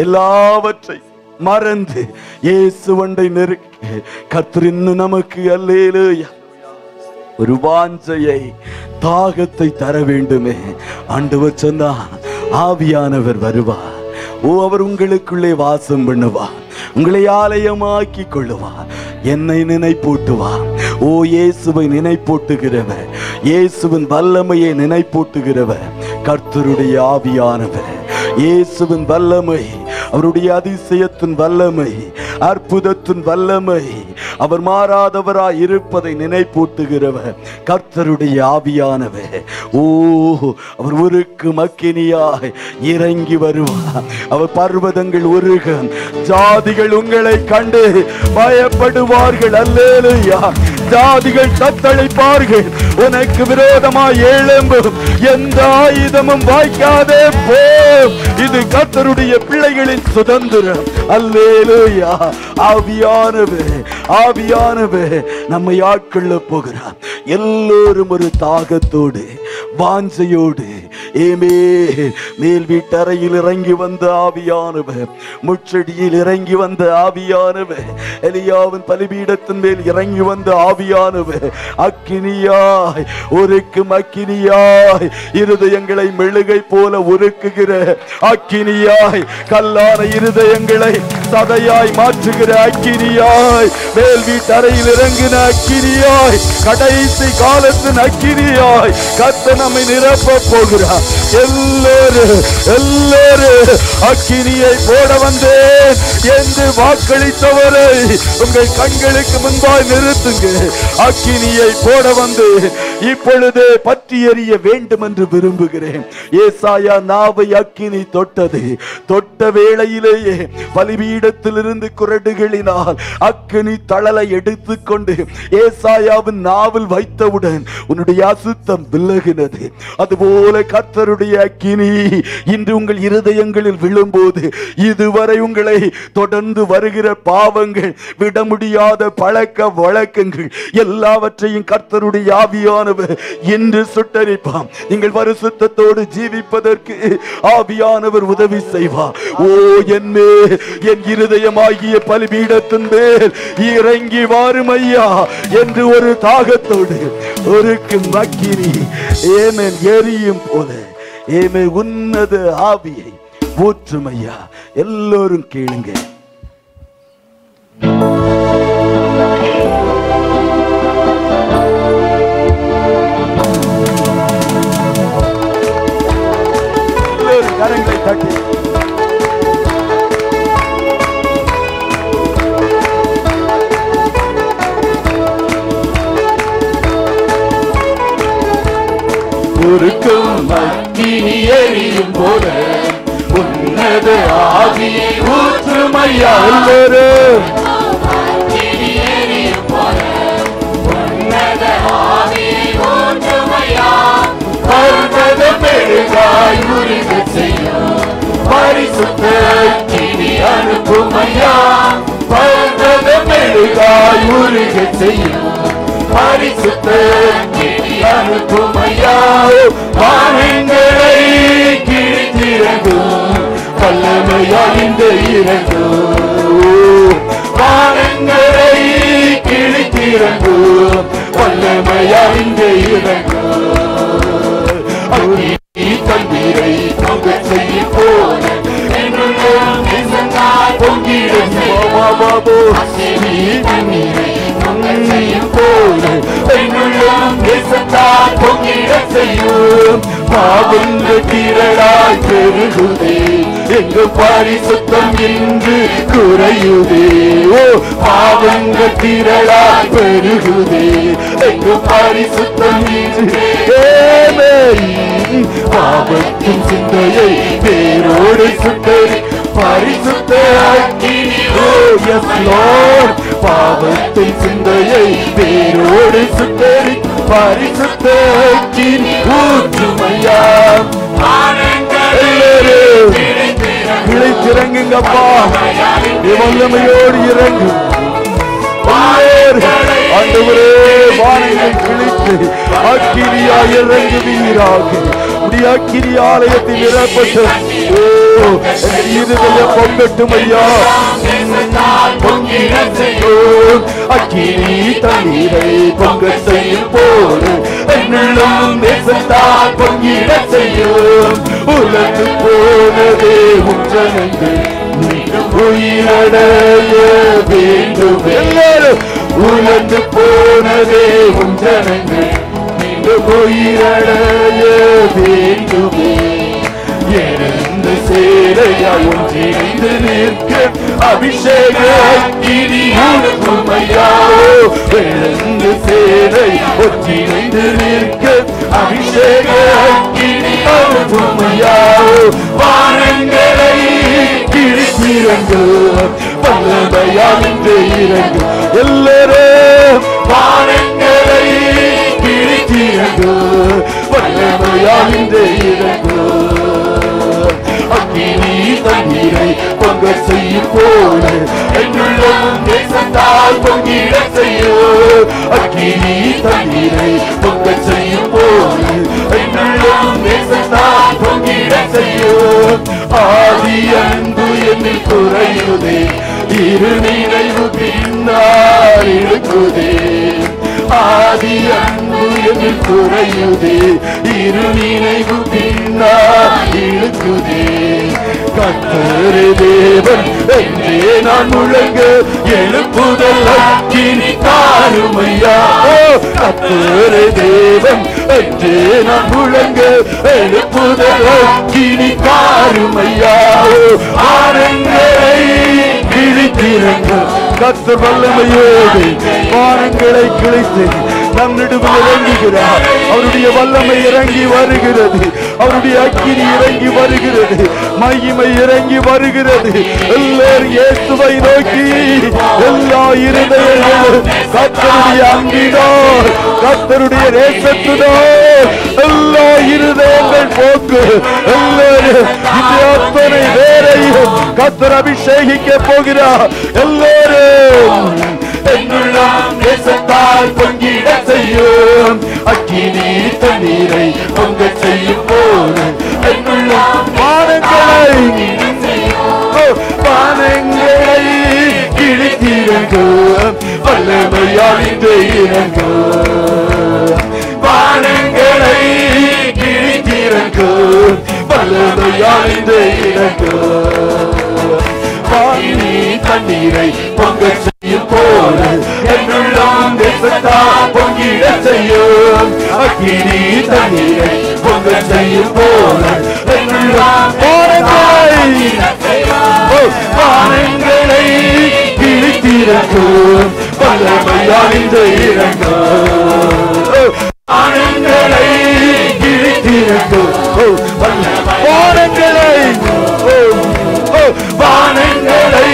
எல்லாவற்றை மறந்து இயேசுவண்டை நெருங்க கர்த்தர் இன்னும் நமக்கு அல்லேலூயா ஒரு வாஞ்சையை, தாகத்தை தர வேண்டுமே. ஆண்டவர் சொன்னார், ஆவியானவர் வருவார். ஓ, அவர் உங்களுக்குள்ளே வாசம் பண்ணுவார், உங்களை ஆலயமாக்கி கொள்ளுவார், என்னை நினைப்பூட்டுவார். ஓ, இயேசுவை நினைப்பூட்டுகிறவர், இயேசுவின் வல்லமையை நினைப்பூட்டுகிறவர் கர்த்தருடைய ஆவியானவர். இயேசுவின் வல்லமை, அவருடைய அதிசயத்தின் வல்லமை, அற்புதத்தின் வல்லமை, அவர் மாறாதவராய் இருப்பதை நினைப்பூட்டுகிறவர் கர்த்தருடைய ஆவியானவர். ஓ, அவர் உருக்கு மக்கினியாய் இறங்கி வருவார். அவர் பர்வதங்கள் உருகும், ஜாதிகள் உங்களை கண்டு பயப்படுவார்கள். அல்லேலூயா. ஜாதிகள் தத்தளிப்பார்கள். உனக்கு விரோதமாய் எழும்பும் எந்த ஆயுதமும் வாய்க்காதே போ. இது கர்த்தருடைய பிள்ளைகளின் சுதந்திரம். அல்லேலூயா. ஆவியானவர் ஆவியானவர் நம்மை ஆட்கொள்ள போகிறார். எல்லோரும் ஒரு தாகத்தோடு வாஞ்சையோடு மேல் வீட்டறையில் இறங்கி வந்த ஆவியானவர், முச்செடியில் இறங்கி வந்த ஆவியானவர், எலியாவின் பலிபீடத்தின் மேல் இறங்கி வந்த ஆவியானவர், அக்கினியாய் உருக்கும் அக்கினியாய் இருதயங்களை மெழுகை போல உருக்குகிற அக்கினியாய், கல்லான இருதயங்களை சதையாய் மாற்றுகிற அக்கினியாய், மேல் வீட்டறையில் இறங்கின அக்கினியாய், கடைசி காலத்தின் அக்கினியாய் கர்த்தர் நம்மை நிரப்ப போகிறார். எல்லோரும் அக்கினியை போட வந்தேன் என்று வாக்களித்தவரை உங்கள் கண்களுக்கு முன்பாய் நிறுத்துங்க. அக்கினியை போட வந்து இப்பொழுது பற்றி எறிய வேண்டும் என்று விரும்புகிறேன். ஏசாயா நாவை அக்கினி தொட்டது. தொட்ட வேளையிலேயே பலிபீடத்திலிருந்து குரடுகளினால் அக்கினி தழலை எடுத்துக்கொண்டு ஏசாயாவின் நாவில் வைத்தவுடன் உன்னுடைய அசுத்தம் விலகினது. அதுபோல கர்த்தருடைய அக்கினி இன்று உங்கள் இருதயங்களில் விழும்போது இதுவரை உங்களை தொடர்ந்து வருகிற பாவங்கள், விட முடியாத பழக்க வழக்கங்கள் எல்லாவற்றையும் கர்த்தருடைய ஆவியானவர் இன்று சுட்டரிப்பாம். நீங்கள் பரிசுத்தத்தோடு ஜீவிப்பதற்கு ஆவியானவர் உதவி செய்வார். ஓ என் இருதயமாகிய பலிபீடத்தின் மேல் இறங்கி வாரும் ஐயா என்று ஒரு தாகத்தோடு ஒருக்கும் அக்கினி எரியும் போல உன்னத ஆவியை ஊற்றும் ஐயா. எல்லோரும் கேளுங்க. எல்லோரும் கரங்களை தட்டி உருக்கும் அக்கினி எரியும் போல உன்னத ஆவியை ஊற்றும் ஐயா. எல்லோரும் அக்கினி எரியும் போல உன்னத ஆவியை ஊற்றும் ஐயா. பர்வத மெழுகாய் உருக செய்யும் பரிசுத்த அக்கினி அனுப்பும் ஐயா. பர்வத மெழுகாய் உருக செய்யும் பரிசுத்த அக்கினி அனுப்பும் ஐயா. வானங்களை கிழித்திறங்கும் வல்லமையால் இந்த இறங்கும். வானங்களை கிழித்திறங்கும் வல்லமையால் இந்த இறங்கும். அக்கினி தண்ணீரை பொங்க செய்ய போல பொங்கிட தண்ணீரை பொங்க செய்யும் போல பொங்கிட செய்யும். பாவங்கள் திரளாய் பெருகுதே எங்கு பரிசுத்தம் இன்று குறையுதே. ஓ பாவங்கள் திரளாய் பெருகுதே எங்கு பரிசுத்தம் இன்று. பாவத்தின் சிந்தையை வேரோடு சுட்டறி பரிசுத்த அக்கினி. ஓ எஸ் லார்ட். பாவத்தின் சிந்தையை வேரோடு சுட்டறி பரிசுத்த அக்கினி ஊற்றும் ஐயா. எல்லாரும் இழைத்திறங்குங்கப்பா. வல்லமையோடு இறங்கும் ஆண்டவரே. வானங்கள் கிழித்து அக்கினியாய் இறங்குவீராக. அக்கினி ஆலயத்தில் நிரப்பட்டு இருதயம் பொங்கட்டும் ஐயா. அக்கினி தண்ணீரை பொங்க செய்யும் போது என்னும் தேசத்தால் பொங்கிட செய்யும். உலகு போனதே உற்றனங்கள் உயிரடைய வேண்டும். எல்லாரும் உலகு போனதே உற்றனங்கள் உயிரடைய வேண்டுமே. எழுந்து சேரையாய் ஒன்றிணைந்து நிற்க அபிஷேக அக்கினி ஊற்றும் ஐயா. எழுந்து சேரை ஒன்றிணைந்து நிற்க அபிஷேக அக்கினி ஊற்றும் ஐயா. வானங்களை கிழித்திறங்கும் வல்லமையால் இன்று இறங்கும். எல்லாரும் வானங்களை கிழித்திறங்கு வல்லமையால் இன்று இறங்கு அக்கினி தண்ணீரை பொங்க செய்யும் போல என்னுள்ளமும் நேசத்தால் பொங்கிட செய்யும் அக்கினி தண்ணீரை பொங்க செய்யும் போல என்னுள்ளமும் நேசத்தால் பொங்கிட செய்யும் ஆதி அன்பு என்னில் குறையுதே இரு நினைவு பின்னால் இழுக்குதே ஆதி அன்பு என்னில் குறையுதே இரு நினைவு பின்னால் இழுக்குதே கர்த்தரே தேவன் என்றே நான் முழங்க எழுப்புதல் அக்கினி தாருமையா கர்த்தரே தேவன் என்றே நான் முழங்க எழுப்புதல் அக்கினி தாருமையா ஆனங்களை கிழித்திறங்க கர்த்தர் வல்லமையோடு வானங்களை கிழித்து நம்மிடம் இறங்குகிறார் அவருடைய வல்லமை இறங்கி வருகிறது அவருடைய அக்கினி இறங்கி வருகிறது மகிமை இறங்கி வருகிறது எல்லாரும் இயேசுவை நோக்கி எல்லா இருதயங்களும் கர்த்தருடைய அங்கிடோ கர்த்தருடைய நேசத்துடோ எல்லா இருதயங்கள் போக்கு எல்லாரும் இந்த அத்தனை பேரையும் கர்த்தர் அபிஷேகிக்க போகிறார் எல்லாரும் என்னுள்ளம் நேசத்தால் பொங்கிட செய்யும் அக்கினி தண்ணீரை பொங்க செய்யும் போது என்னுள்ளம் வானங்களை கிழித்திறங்கு வல்லமையால் இன்று இறங்கு வானங்களை கிழித்திறங்கு வல்லமையால் இன்று இறங்கு வானி தண்ணீரை பொங்க செய்யும் போல என்னுள்ளம் நேசத்தால் பொங்கிட செய்யும் அக்கினி தண்ணீரை பொங்க செய்யும் போல என்னுள்ளம் வானங்களை கிழித்திறங்கு வல்லமையால் இன்று இறங்கு வானங்களை கிழித்திறங்கு வானங்களை வானங்களை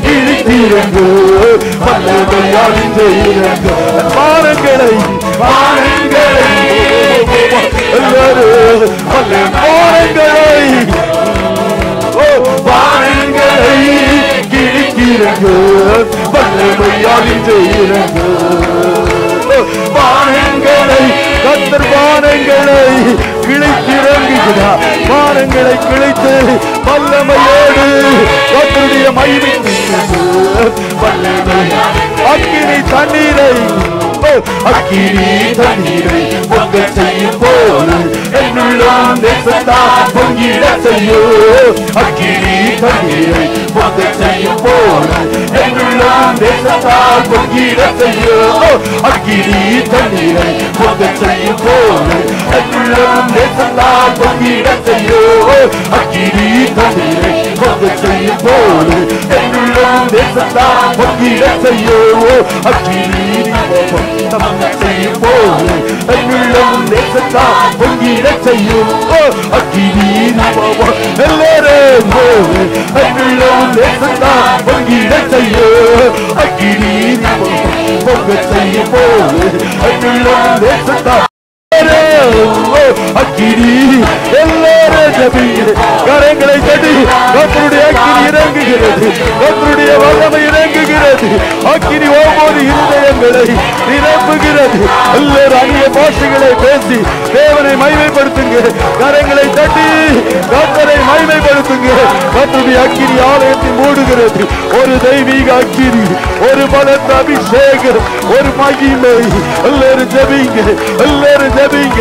கிழித்திறங்கு வல்லமையால் இன்று இறங்கு வானங்களை வானங்களை எல்லாரும் வானங்களை வானங்களை கிழித்திறங்கு வல்லமையால் இன்று இறங்கு வானங்களை கர்த்தர் வானங்களை கிழித்திறங்குகிறார் வானங்களை கிழித்து வல்லமையோடு கர்த்தருடைய மகிமை அக்கினி தண்ணீரை அக்கினி தண்ணீரை பொங்க செய்யும் போது என்னுள்ளம் நேசத்தால் பொங்கிட செய்யும் அக்கினி தண்ணீரை பொங்க செய்யும் போது என்னுள்ளம் நேசத்தால் பொங்கிட செய்யும் அக்கினி தண்ணீரை பொங்க செய்யும் போது என்னுள்ளம் நேசத்தால் பொங்கிட செய்யும் அக்கினி தண்ணீரை பொங்க செய்யும் போது என்னுள்ளம் நேசத்தால் பொங்கிட செய்யும் அக்கினி செய்யும் போது என்னுள்ளம் நேசத்தால் பொங்கிட செய்யும் அக்கினி எல்லாரும் என்னுள்ளம் நேசத்தால் பொங்கிட செய்யும் அக்கினி பொங்க செய்யும் போது என்னுள்ளம் நேசத்தால் அக்கினி எல்லாரும் ஜெபிங்க கரங்களை தட்டி கர்த்தருடைய அக்கினி இறங்குகிறது கர்த்தருடைய வல்லமை இறங்குகிறது அக்கினி ஒவ்வொரு இருதயங்களை நிரப்புகிறது எல்லாரும் அந்நிய பாஷைகளை பேசி தேவனை மகிமைப்படுத்துங்க கரங்களை தட்டி கர்த்தரை மகிமைப்படுத்துங்க கர்த்தருடைய அக்கினி ஆலயத்தை மூடுகிறது ஒரு தெய்வீக அக்கினி ஒரு பலத்த அபிஷேகம் ஒரு மகிமை எல்லாரும் ஜெபிங்க எல்லாரும் ஜெபிங்க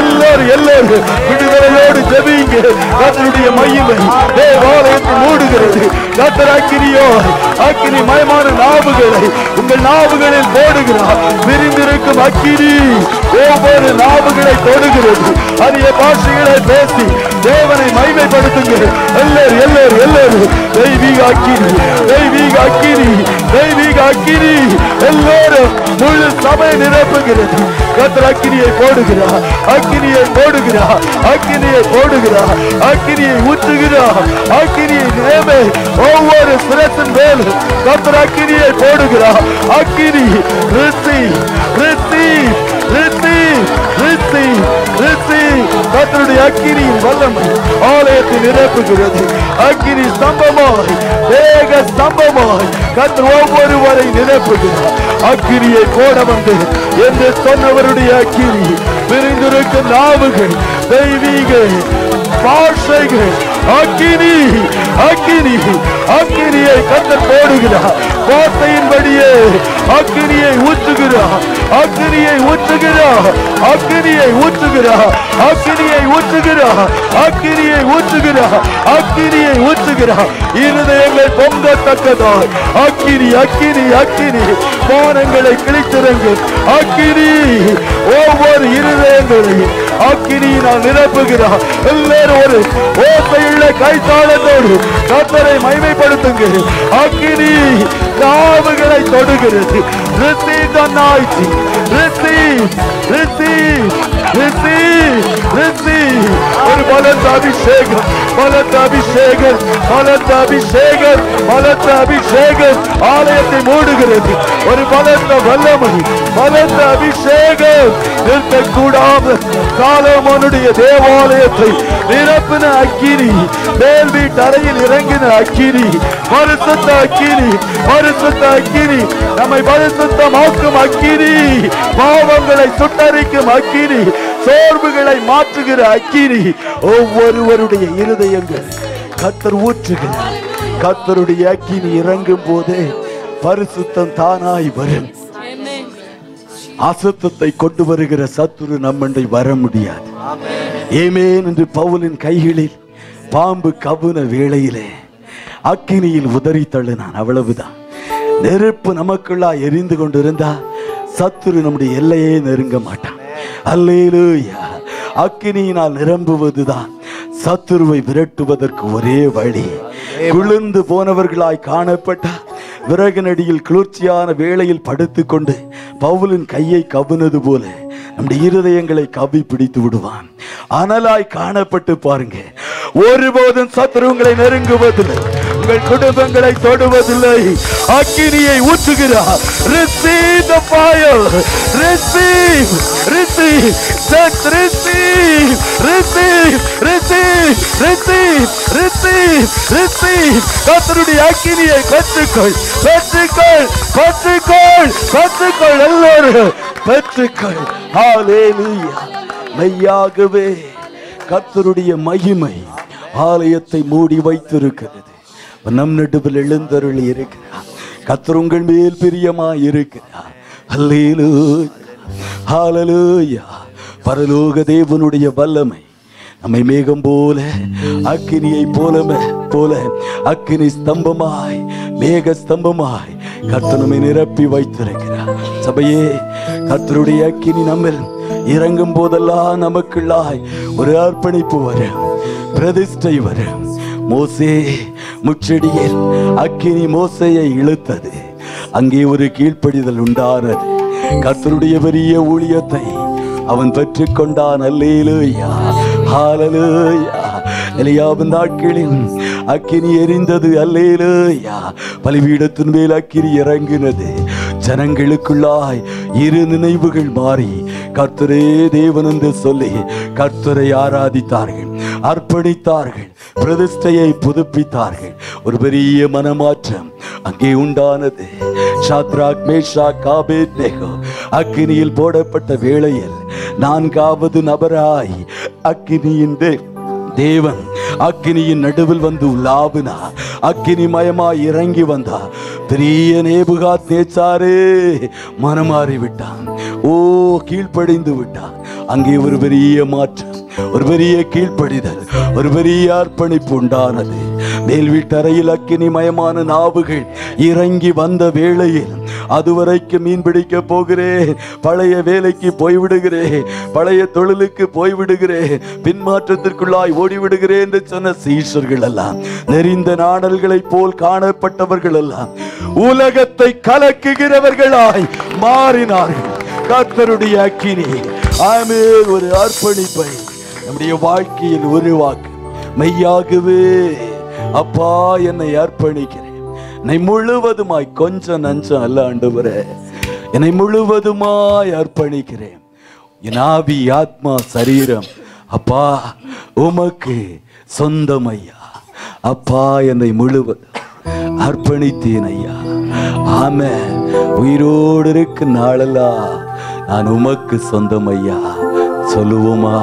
எல்லாரும் விடுதலையோடு ஜெபிங்க கர்த்தருடைய மகிமை தேவாலயத்தை மூடுகிறது கர்த்தர் அக்கினியோ அக்கினி மயமான நாவுகளை உங்கள் நாவுகளில் போடுகிறார் விரிந்திருக்கும் அக்கினி ஒவ்வொரு நாவுகளை தொடுகிறது அரிய பாஷைகளை பேசி தேவனை மகிமைப்படுத்துங்கள். எல்லாரும் தெய்வீக அக்கினி, தெய்வீக அக்கினி, தெய்வீக அக்கினி எல்லாரும் முழு சபை நிரப்புகிறது. கர்த்தர் அக்கினியை போடுகிறார், அக்கினியை போடுகிறார், அக்கினியை போடுகிறார், அக்கினியை ஊற்றுகிறார், அக்கினியை நேமே ஒவ்வொரு சிரசின் மேல் கர்த்தர் அக்கினியை போடுகிறார். அக்கினி ரிசி ரிசி ரிசி ரிசி ரிசி கர்த்தருடைய அக்கினியின் வல்லமை ஆலயத்தை நிரப்புகிறது. அக்கினி ஸ்தம்பமாய் தேக ஸ்தம்பமாய் கர்த்தர் ஒவ்வொருவரை நிரப்புகிறார். அக்கினியை போட வந்து என்று சொன்னவருடைய அக்கினி விரிந்திருக்கும் நாவுகள், தெய்வீக பாஷைகள், அக்கினி அக்கினி அக்கினியை கர்த்தர் போடுகிறார். வார்த்தையின்படியே அக்கினியை ஊற்றுகிறார், அக்கினியை ஊற்றுகிறார், அக்கினியை ஊற்றுகிறார், அக்கினியை ஊற்றுகிறார், அக்கினியை ஊற்றுகிறார், அக்கினியை ஊற்றுகிறார். இருதயங்கள் பொங்கத்தக்கதாய் அக்கினி அக்கினி அக்கினி வானங்களை கிழித்திறங்கு அக்கினி ஒவ்வொரு இருதயங்களையும் அக்கினியினால் நிரப்புகிறார். எல்லாரும் ஒரு ஓசையுள்ள கைத்தாளத்தோடு கர்த்தரை மகிமைப்படுத்துங்கள். அக்கினி நாவுகளை தொடுகிறது. Receive the anointing. Receive, receive, receive, receive. ஒரு பலத்த அபிஷேகம், பலத்த அபிஷேகம், பலத்த அபிஷேகம், பலத்த அபிஷேகம் ஆலயத்தை மூடுகிறது. ஒரு பலத்த வல்லமை, பலத்த அபிஷேகம் நிற்கக்கூடாத சாலமோனுடைய தேவாலயத்தை நிரப்பின அக்கினி, மேல் வீட்டறையில் இறங்கின அக்கினி, பரிசுத்த அக்கினி, பரிசுத்த அக்கினி, நம்மை பரிசுத்தமாக்கும் அக்கினி, பாவங்களை சுட்டரிக்கும் அக்கினி, சோர்வுகளை மாற்றுகிற அக்கினி ஒவ்வொருவருடைய இருதயங்கள் கர்த்தர் ஊற்றுகிறார். கர்த்தருடைய அக்கினி இறங்கும் போதே பரிசுத்தம் தானாய் வரும். அசுத்தத்தை கொண்டு வருகிற சத்துரு நம்மண்டை வர முடியாது. ஆமென் என்று பவுலின் கைகளில் பாம்பு கவுன வேளையிலே அக்கினியில் உதறி தள்ளினான். அவ்வளவுதான். நெருப்பு நமக்குள்ளா எரிந்து கொண்டிருந்தா சத்துரு நம்முடைய எல்லையே நெருங்க மாட்டான். அல்லேலூயா. அக்கினியினால் நிரம்புவதுதான் சத்துருவை விரட்டுவதற்கு ஒரே வழி. குளிர்ந்து போனவர்களாய் காணப்பட்ட விறகுநடியில் குளிர்ச்சியான வேளையில் படுத்துக்கொண்டு பவுலின் கையை கவுனது போல நம்முடைய இருதயங்களை கவி பிடித்து விடுவான். அனலாய் காணப்பட்டு பாருங்க, ஒருபோதும் சத்துருங்களை நெருங்குவதில்லை, உங்கள் குடும்பங்களை தொடுவதில்லை. அக்கினியை ஊற்றுகிறார். Receive the fire. Receive, receive, just receive, receive, receive, receive, receive, receive. கர்த்தருடைய அக்கினியை பெற்றுக்கொள், பெற்றுக்கொள், பெற்றுக்கொள், பெற்றுக்கொள், எல்லாரும் பெற்றுக்கொள். ஹalleluya. மெய்யாகவே கர்த்தருடைய மகிமை ஆலயத்தை மூடி வைத்திருக்கிறது. நம் நடுவில் எழுந்தருளி இருக்கிறார். கர்த்தர் உங்கள் மேல் பிரியமாய் இருக்கிறார். அல்லேலூயா, ஹalleluya. பரலோக தேவனுடைய வல்லமை நம்மை மேகம் போல அக்கினியை போல அக்கினி ஸ்தம்பமாய் மேக ஸ்தம்பமாய் கர்த்தர் நம்மை நிரப்பி வைத்திருக்கிறார். சபையே, கர்த்தருடைய அக்கினி நம்ம இறங்கும் போதெல்லாம் நமக்குள்ளாய் ஒரு அர்ப்பணிப்பு வரும், பிரதிஷ்டை வரும். மோசே முச்செடியில் அக்கினி மோசையை இழுத்தது. அங்கே ஒரு கீழ்ப்படிதல் உண்டானது. கர்த்தருடைய பெரிய ஊழியத்தை அவன் பெற்றுக்கொண்டான். அல்லேலூயா, ஹalleluya. எலியாவின் நாட்களில் அக்கினி எரிந்தது. அல்லேலூயா. பலிபீடத்தின் மேல் அக்கினி இறங்கினது. ஜனங்களுக்குள்ளாய் இரு நினைவுகள் மாறி கர்த்தரே தேவன் என்று சொல்லி கர்த்தரை ஆராதித்தார்கள், அர்ப்பணித்தார்கள், பிரதிஷ்டையை புதுப்பித்தார்கள். ஒரு பெரிய மனமாற்றம் அங்கே உண்டானது. சாத்ராக், மேஷாக், ஆபேத்நேகோ அக்கினியில் போடப்பட்ட வேளையில் நான்காவது நபராய் அக்கினியின் தேவன் அக்கினியின் நடுவில் வந்து உலாவினார். அக்கினி மயமாய் இறங்கி வந்தார். பெரிய நேபுகாத்நேச்சாரே மனமாறி விட்டான். ஓ, கீழ்ப்படிந்து விட்டான். அங்கே ஒரு பெரிய மாற்றம், ஒரு பெரிய கீழ்ப்படிதல், ஒரு பெரிய அர்ப்பணிப்பு உண்டானது. மேல் வீட்டறையில் அக்கினி மயமான நாவுகள் இறங்கி வந்த வேளையில் அதுவரைக்கும் மீன் பிடிக்க போகிறேன், பழைய வேலைக்கு போய்விடுகிறேன், பழைய தொழிலுக்கு போய்விடுகிறேன், பின்மாற்றத்திற்குள்ளாய் ஓடிவிடுகிறேன் என்று சொன்ன சீஷர்கள் எல்லாம், நெறிந்த நாணல்களை போல் காணப்பட்டவர்கள் எல்லாம் உலகத்தை கலக்குகிறவர்களாய் மாறினார்கள். கர்த்தருடைய அக்கினி ஆமென் ஒரு அர்ப்பணிப்பை நம்முடைய வாழ்க்கையில் உருவாக்கு. மெய்யாகவே அப்பா என்னை அர்ப்பணிக்கிறேன், என்னை முழுவதுமாய், கொஞ்சம் நஞ்சம் அல்ல ஆண்டவரே, என்னை முழுவதுமாய் அர்ப்பணிக்கிறேன். என் ஆவி ஆத்மா சரீரம் அப்பா உமக்கு சொந்தம் ஐயா. அப்பா என்னை முழுவதும் அர்ப்பணித்தேன் ஐயா. ஆமென். உயிரோடு இருக்கும் நாளெல்லாம் நான் உமக்கு சொந்தம் ஐயா சொல்லுவோமா?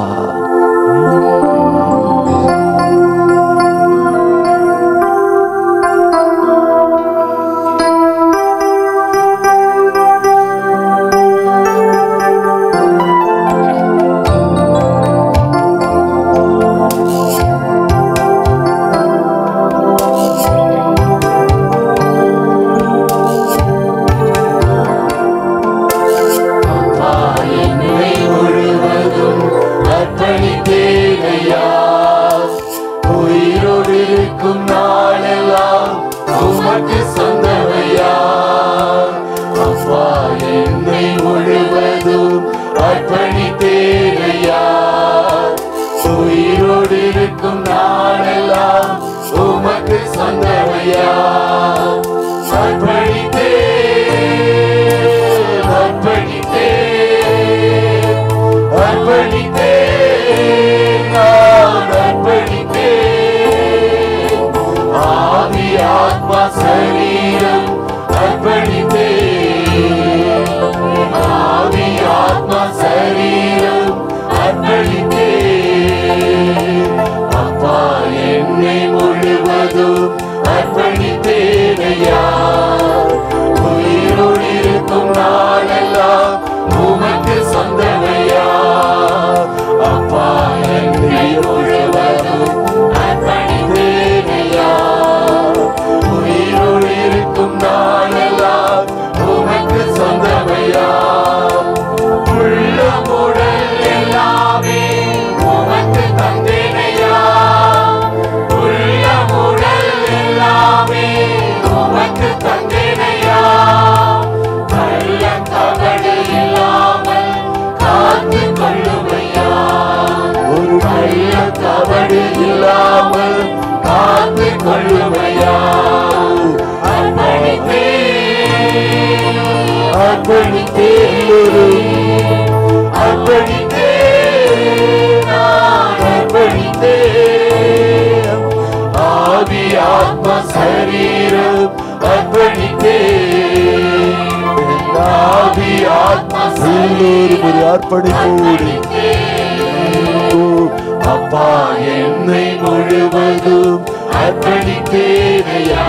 அப்பா என்னை முழுவதும் அர்ப்பணித்தேனையா.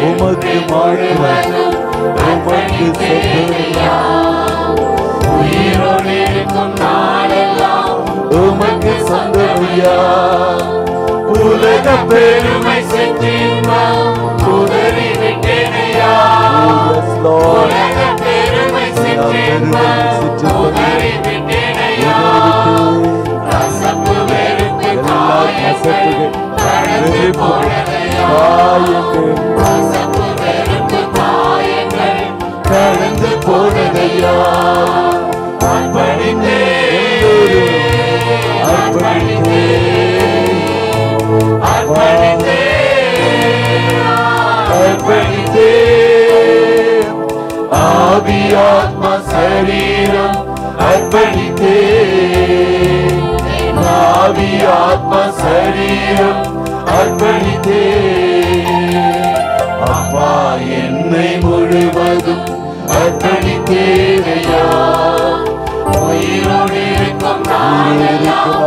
உமக்கு முழுவதும் அர்ப்பணித்தேனையா. உயிரோடு இருக்கும் நாளெல்லாம் உமக்கு சொந்தமையா. உலக பெருமை சிற்றின்பம் உதறி விட்டேனையா. உலக பெருமை சிற்றின்பம் உதறி விட்டேனையா. ரசப்பு வெறுப்பு காயங்கள் கடந்து போனதையா. ரசப்பு வெறுப்பு காயங்கள் கடந்து போனதையா. ஆவி ஆத்மா சரீரம் அர்ப்பணித்தே. ஆவி ஆத்மா சரீரம் அர்ப்பணித்தே. அப்பா என்னை முழுவதும் அர்ப்பணித்தேனையா. உயிரோடு இருக்கும் நாளெல்லாம்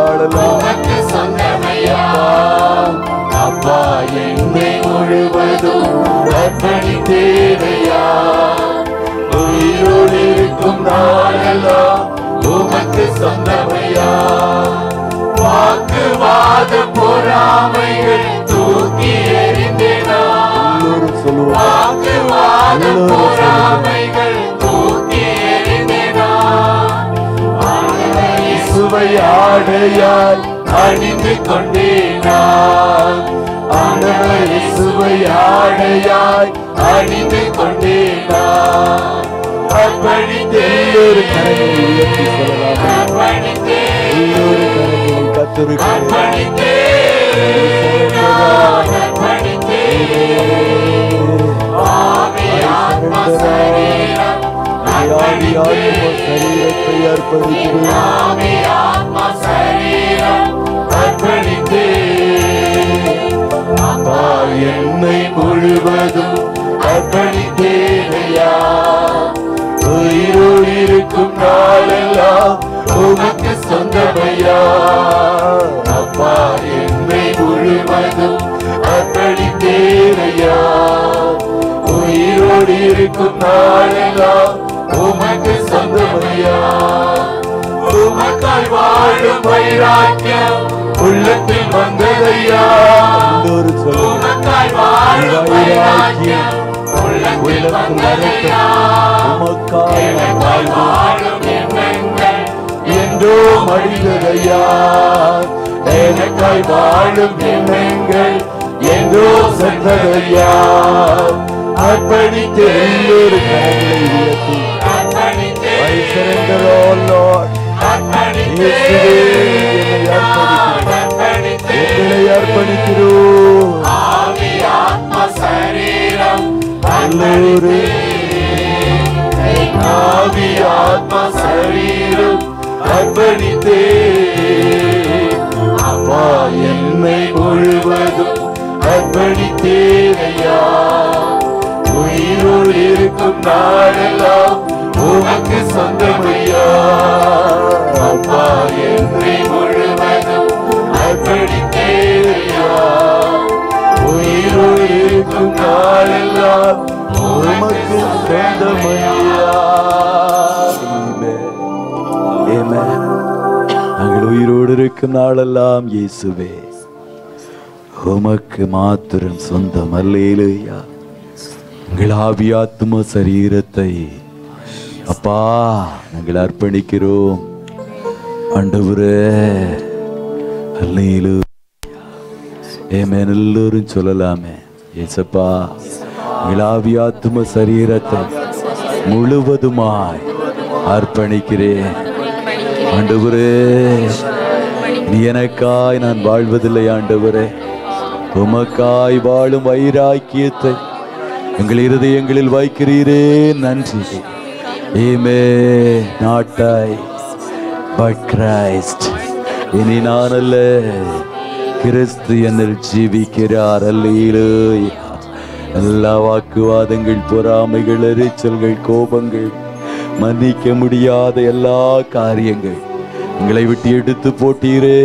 சொந்தமையா. அப்பா என்னை முழுவதும் அர்ப்பணித்தேனையா. உயிரோடு இருக்கும் நாளெல்லாம் உமக்கு சொந்தமையா. வாக்குவாத பொறாமைகள் தூக்கி எறிந்தேனா வாக்குவாத பொறாமைகள் தூக்கி எறிந்தேனா இயேசுவை ஆடையாய் அணிந்து கொண்டேனா ஆண்டவர் இயேசுவை ஆடையாய் அணிந்து கொண்டேனா அர்ப்பணித்தேன் ஒரு கரங்களை உயர்த்தி சொல்லலாம் சரீரத்தை அப்பா என்னை முழுவதும் அர்ப்பணித்தேனையா உயிரோடு இருக்கும் நாளெல்லாம் உமக்கு சொந்தமையா அப்பா என்னை முழுவதும் அர்ப்பணித்தேனையா உயிரோடு இருக்கும் நாளெல்லாம் உமக்கு சொந்தமையா உமக்காய் வாழும் வைராக்கியம் உள்ளத்தில் வந்ததையா உமக்காய் வாழும் வைராக்கியம் உள்ளத்தில் வந்ததையா உமக்காய் வாழும் எண்ணங்கள் என்றோ மடிந்ததையா எனக்காய் வாழும் எண்ணங்கள் என்றோ சென்றதையா அர்ப்பணித்து எல்லோரு கரங்களை உயர்த்தி எங்களை அர்ப்பணிக்கிறோம் சரீரம் ஆவி ஆத்மா சரீரம் அர்ப்பணித்தே அப்பா என்னை முழுவதும் அர்ப்பணித்தேனையா உயிரோடு இருக்கும் நாளெல்லாம் உமக்கு சொந்தமையா அப்பா என்னை முழுவதும் அர்ப்பணித்தேனையா உயிரோடு இருக்கும் நாளெல்லாம் உமக்கு சொந்தமையா. நாங்கள் உயிரோடு இருக்கும் நாளெல்லாம் இயேசுவே உமக்கு மாத்திரம் சொந்தம். அல்லேலூயா. எங்கள் ஆவியாத்ம சரீரத்தை அப்பா நாங்கள் அர்ப்பணிக்கிறோம் ஆண்டவரே. அல்லேலூயா. ஆமென். எல்லோரும் சொல்லலாமே இயேசப்பா எங்கள் ஆவியாத்ம சரீரத்தை முழுவதுமாய் அர்ப்பணிக்கிறேன் ஆண்டவரே. நீ எனக்காய் நான் வாழ்வதில்லை ஆண்டவரே, உமக்காய் வாழும் வைராக்கியத்தை எங்கள் இருதயங்களில் வைக்கிறீரே. நன்றி. Amen. Not I, but Christ. இனி நான் அல்ல, கிறிஸ்து என்னில் ஜீவிக்கிறார். அல்லேலூயா. எல்லா வாக்குவாதங்கள், பொறாமைகள், எரிச்சல்கள், கோபங்கள், மன்னிக்க முடியாத எல்லா காரியங்கள் எங்களை விட்டு எடுத்து போட்டீரே.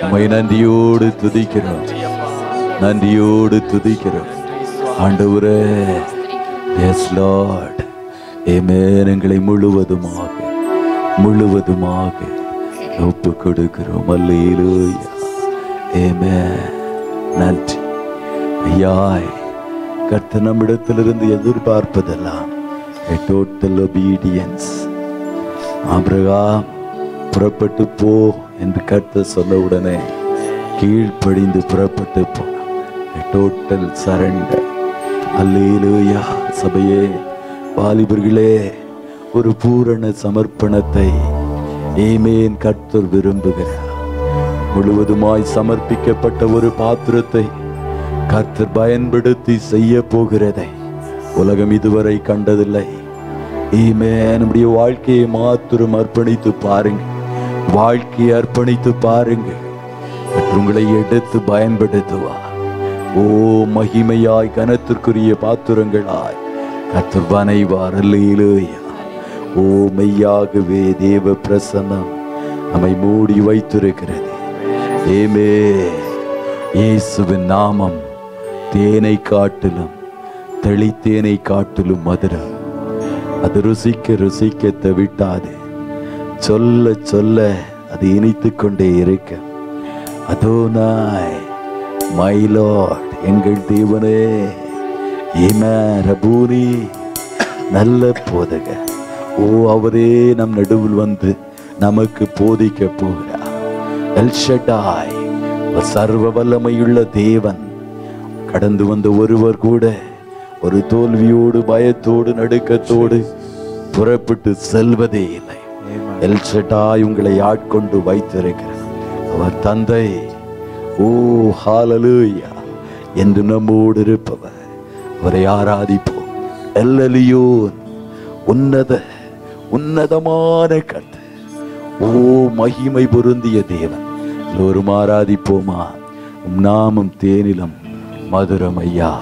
உம்மை நன்றியோடு துதிக்கிறோம், நன்றியோடு துதிக்கிறோம் ஆண்டவரே. Yes Lord. ஆமென். எங்களை முழுவதுமாக முழுவதுமாக ஒப்பு கொடுக்கிறோம். அல்லேலூயா. ஆமென். நன்றி ஐயாய். கர்த்தர் நம்மிடத்திலிருந்து எதிர்பார்ப்பதெல்லாம் a total obedience. ஆபிரகாம் புறப்பட்டு போ என்று கர்த்தர் சொன்ன உடனே கீழ்ப்படிந்து புறப்பட்டு போனான். a total surrender. அல்லேலூயா. சபையே, வாலிபர்களே, ஒரு பூரண சமர்ப்பணத்தை ஆமென் கர்த்தர் விரும்புகிறார். முழுவதுமாய் சமர்ப்பிக்கப்பட்ட ஒரு பாத்திரத்தை கர்த்தர் பயன்படுத்தி செய்ய போகிறதை உலகம் இதுவரை கண்டதில்லை. ஆமென். நம்முடைய வாழ்க்கையை மாத்திரம் அர்ப்பணித்து பாருங்க, வாழ்க்கையை அர்ப்பணித்து பாருங்க. உங்களை எடுத்து பயன்படுத்துவார். ஓ மகிமையாய் கனத்திற்குரிய பாத்திரங்களாய் கர்த்தர் வனைவார். அல்லேலூயா. ஓ மெய்யாகவே தேவ பிரசன்னம் நம்மை மூடி வைத்திருக்கிறது. ஆமென். இயேசுவின் நாமம் தேனை காட்டிலும் தெளித்தேனை காட்டிலும் மதுரம். அது ருசிக்க ருசிக்க தவிட்டாது, சொல்ல சொல்ல அது இனித்துக் கொண்டே இருக்க. அதோனாய் மை லார்ட், எங்கள் தேவனே, ரபூனி, நல்ல போதக. ஓ, அவரே நம் நடுவில் வந்து நமக்கு போதிக்க போகிறார். எல் ஷடாய், சர்வ வல்லமையுள்ள தேவன். கடந்து வந்த ஒருவர் கூட ஒரு தோல்வியோடு, பயத்தோடு, நடுக்கத்தோடு புறப்பட்டு செல்வதே இல்லை. எல் ஷடாய் உங்களை ஆட்கொண்டு வைத்திருக்கிறார். அவர் தந்தை, ஓ ஹalleluya, என்று நம்மோடு இருப்பவர். அவரை ஆராதிப்போம். எல்லலியோன், உன்னதமான கர்த்தர். ஓ மகிமை பொருந்திய தேவன். எல்லோரும் ஆராதிப்போமா? உம் நாமம் தேனிலும் மதுரம் ஐயா.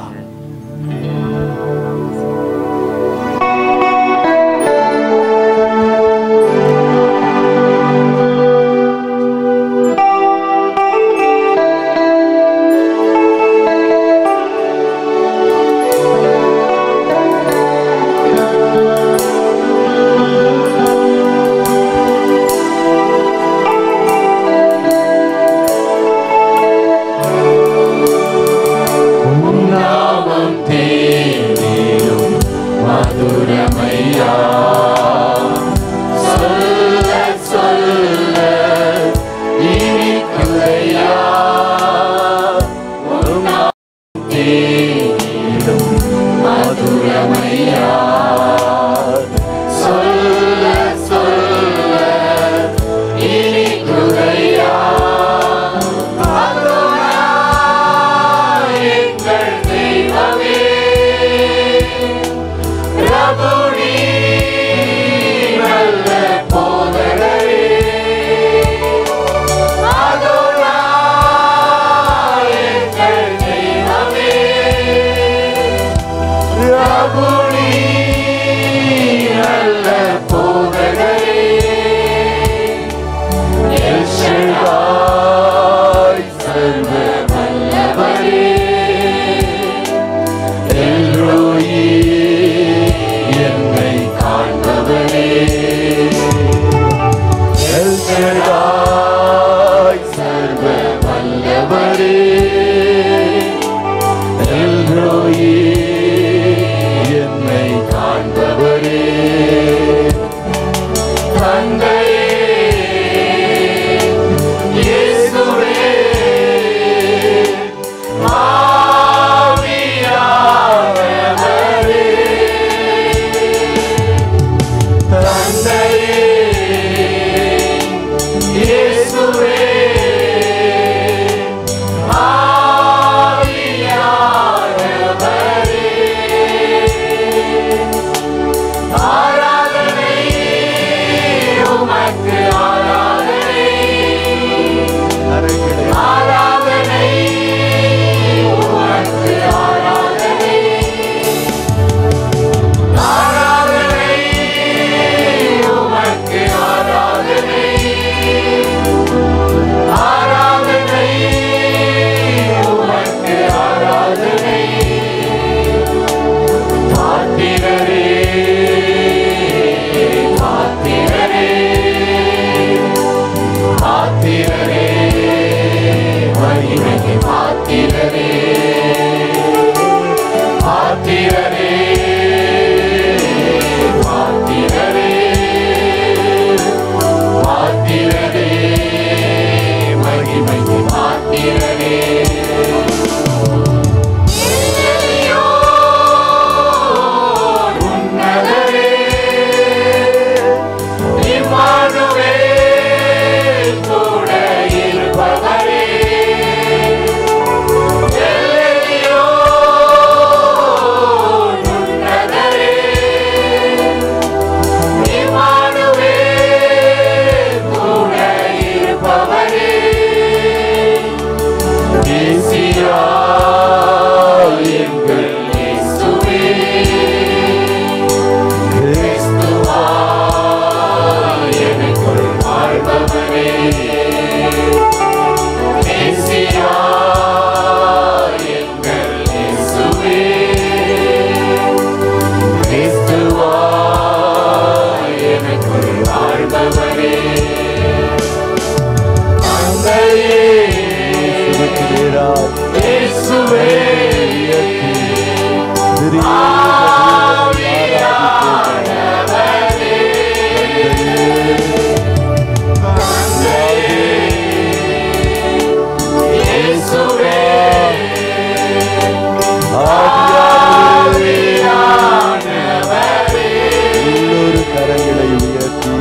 கரங்களை உயர்த்தி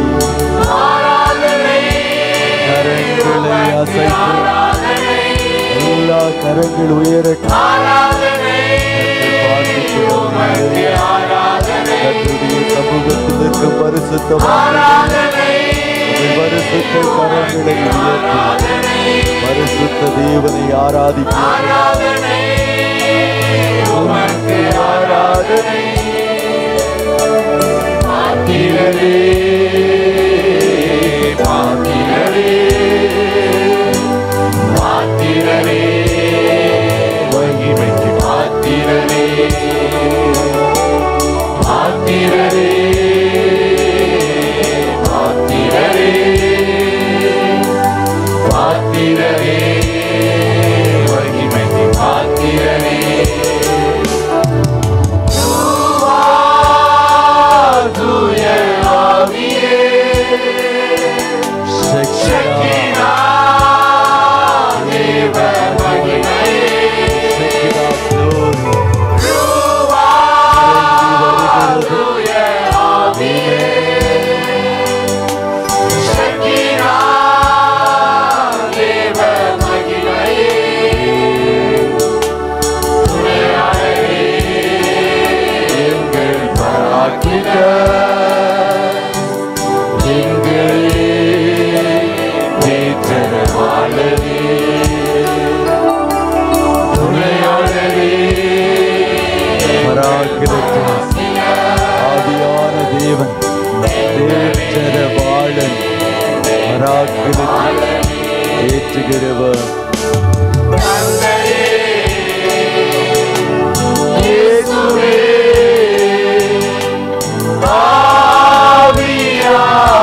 கரங்களை அசைத்து எல்லா கரங்கள் உயரட்டும். சமூகத்தில் இருக்கும் பரிசுத்தமான பரிசுத்த கரங்களை உயர்த்தி பரிசுத்த தேவனை ஆராதிப்போம். ஆராதனை பாத்திரரே பாத்திரரே பாத்திரரே மகிமைக்கு பாத்திரரே பாத்திரரே பாத்திரரே பாத்திரரே மகிமைக்கு பாத்திரரே ஆதியான தேவன் தேற்றரவாளன் பராக்கிரமத்தை ஏற்றுகிறவர் இயேசுவே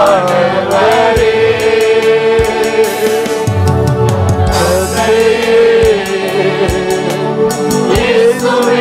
ஆவியானவரே இயேசுவே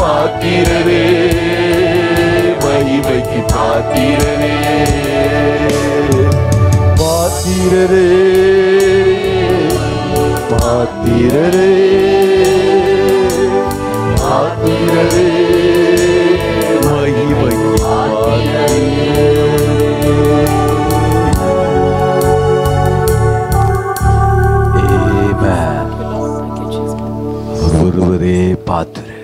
பாத்திரரே மகிமைக்கு பாத்திரரே பாத்திரரே பாத்திரரே பாத்திரரே மகிமைக்கு பாத்திரரே. ஒருவரே பாத்திரரே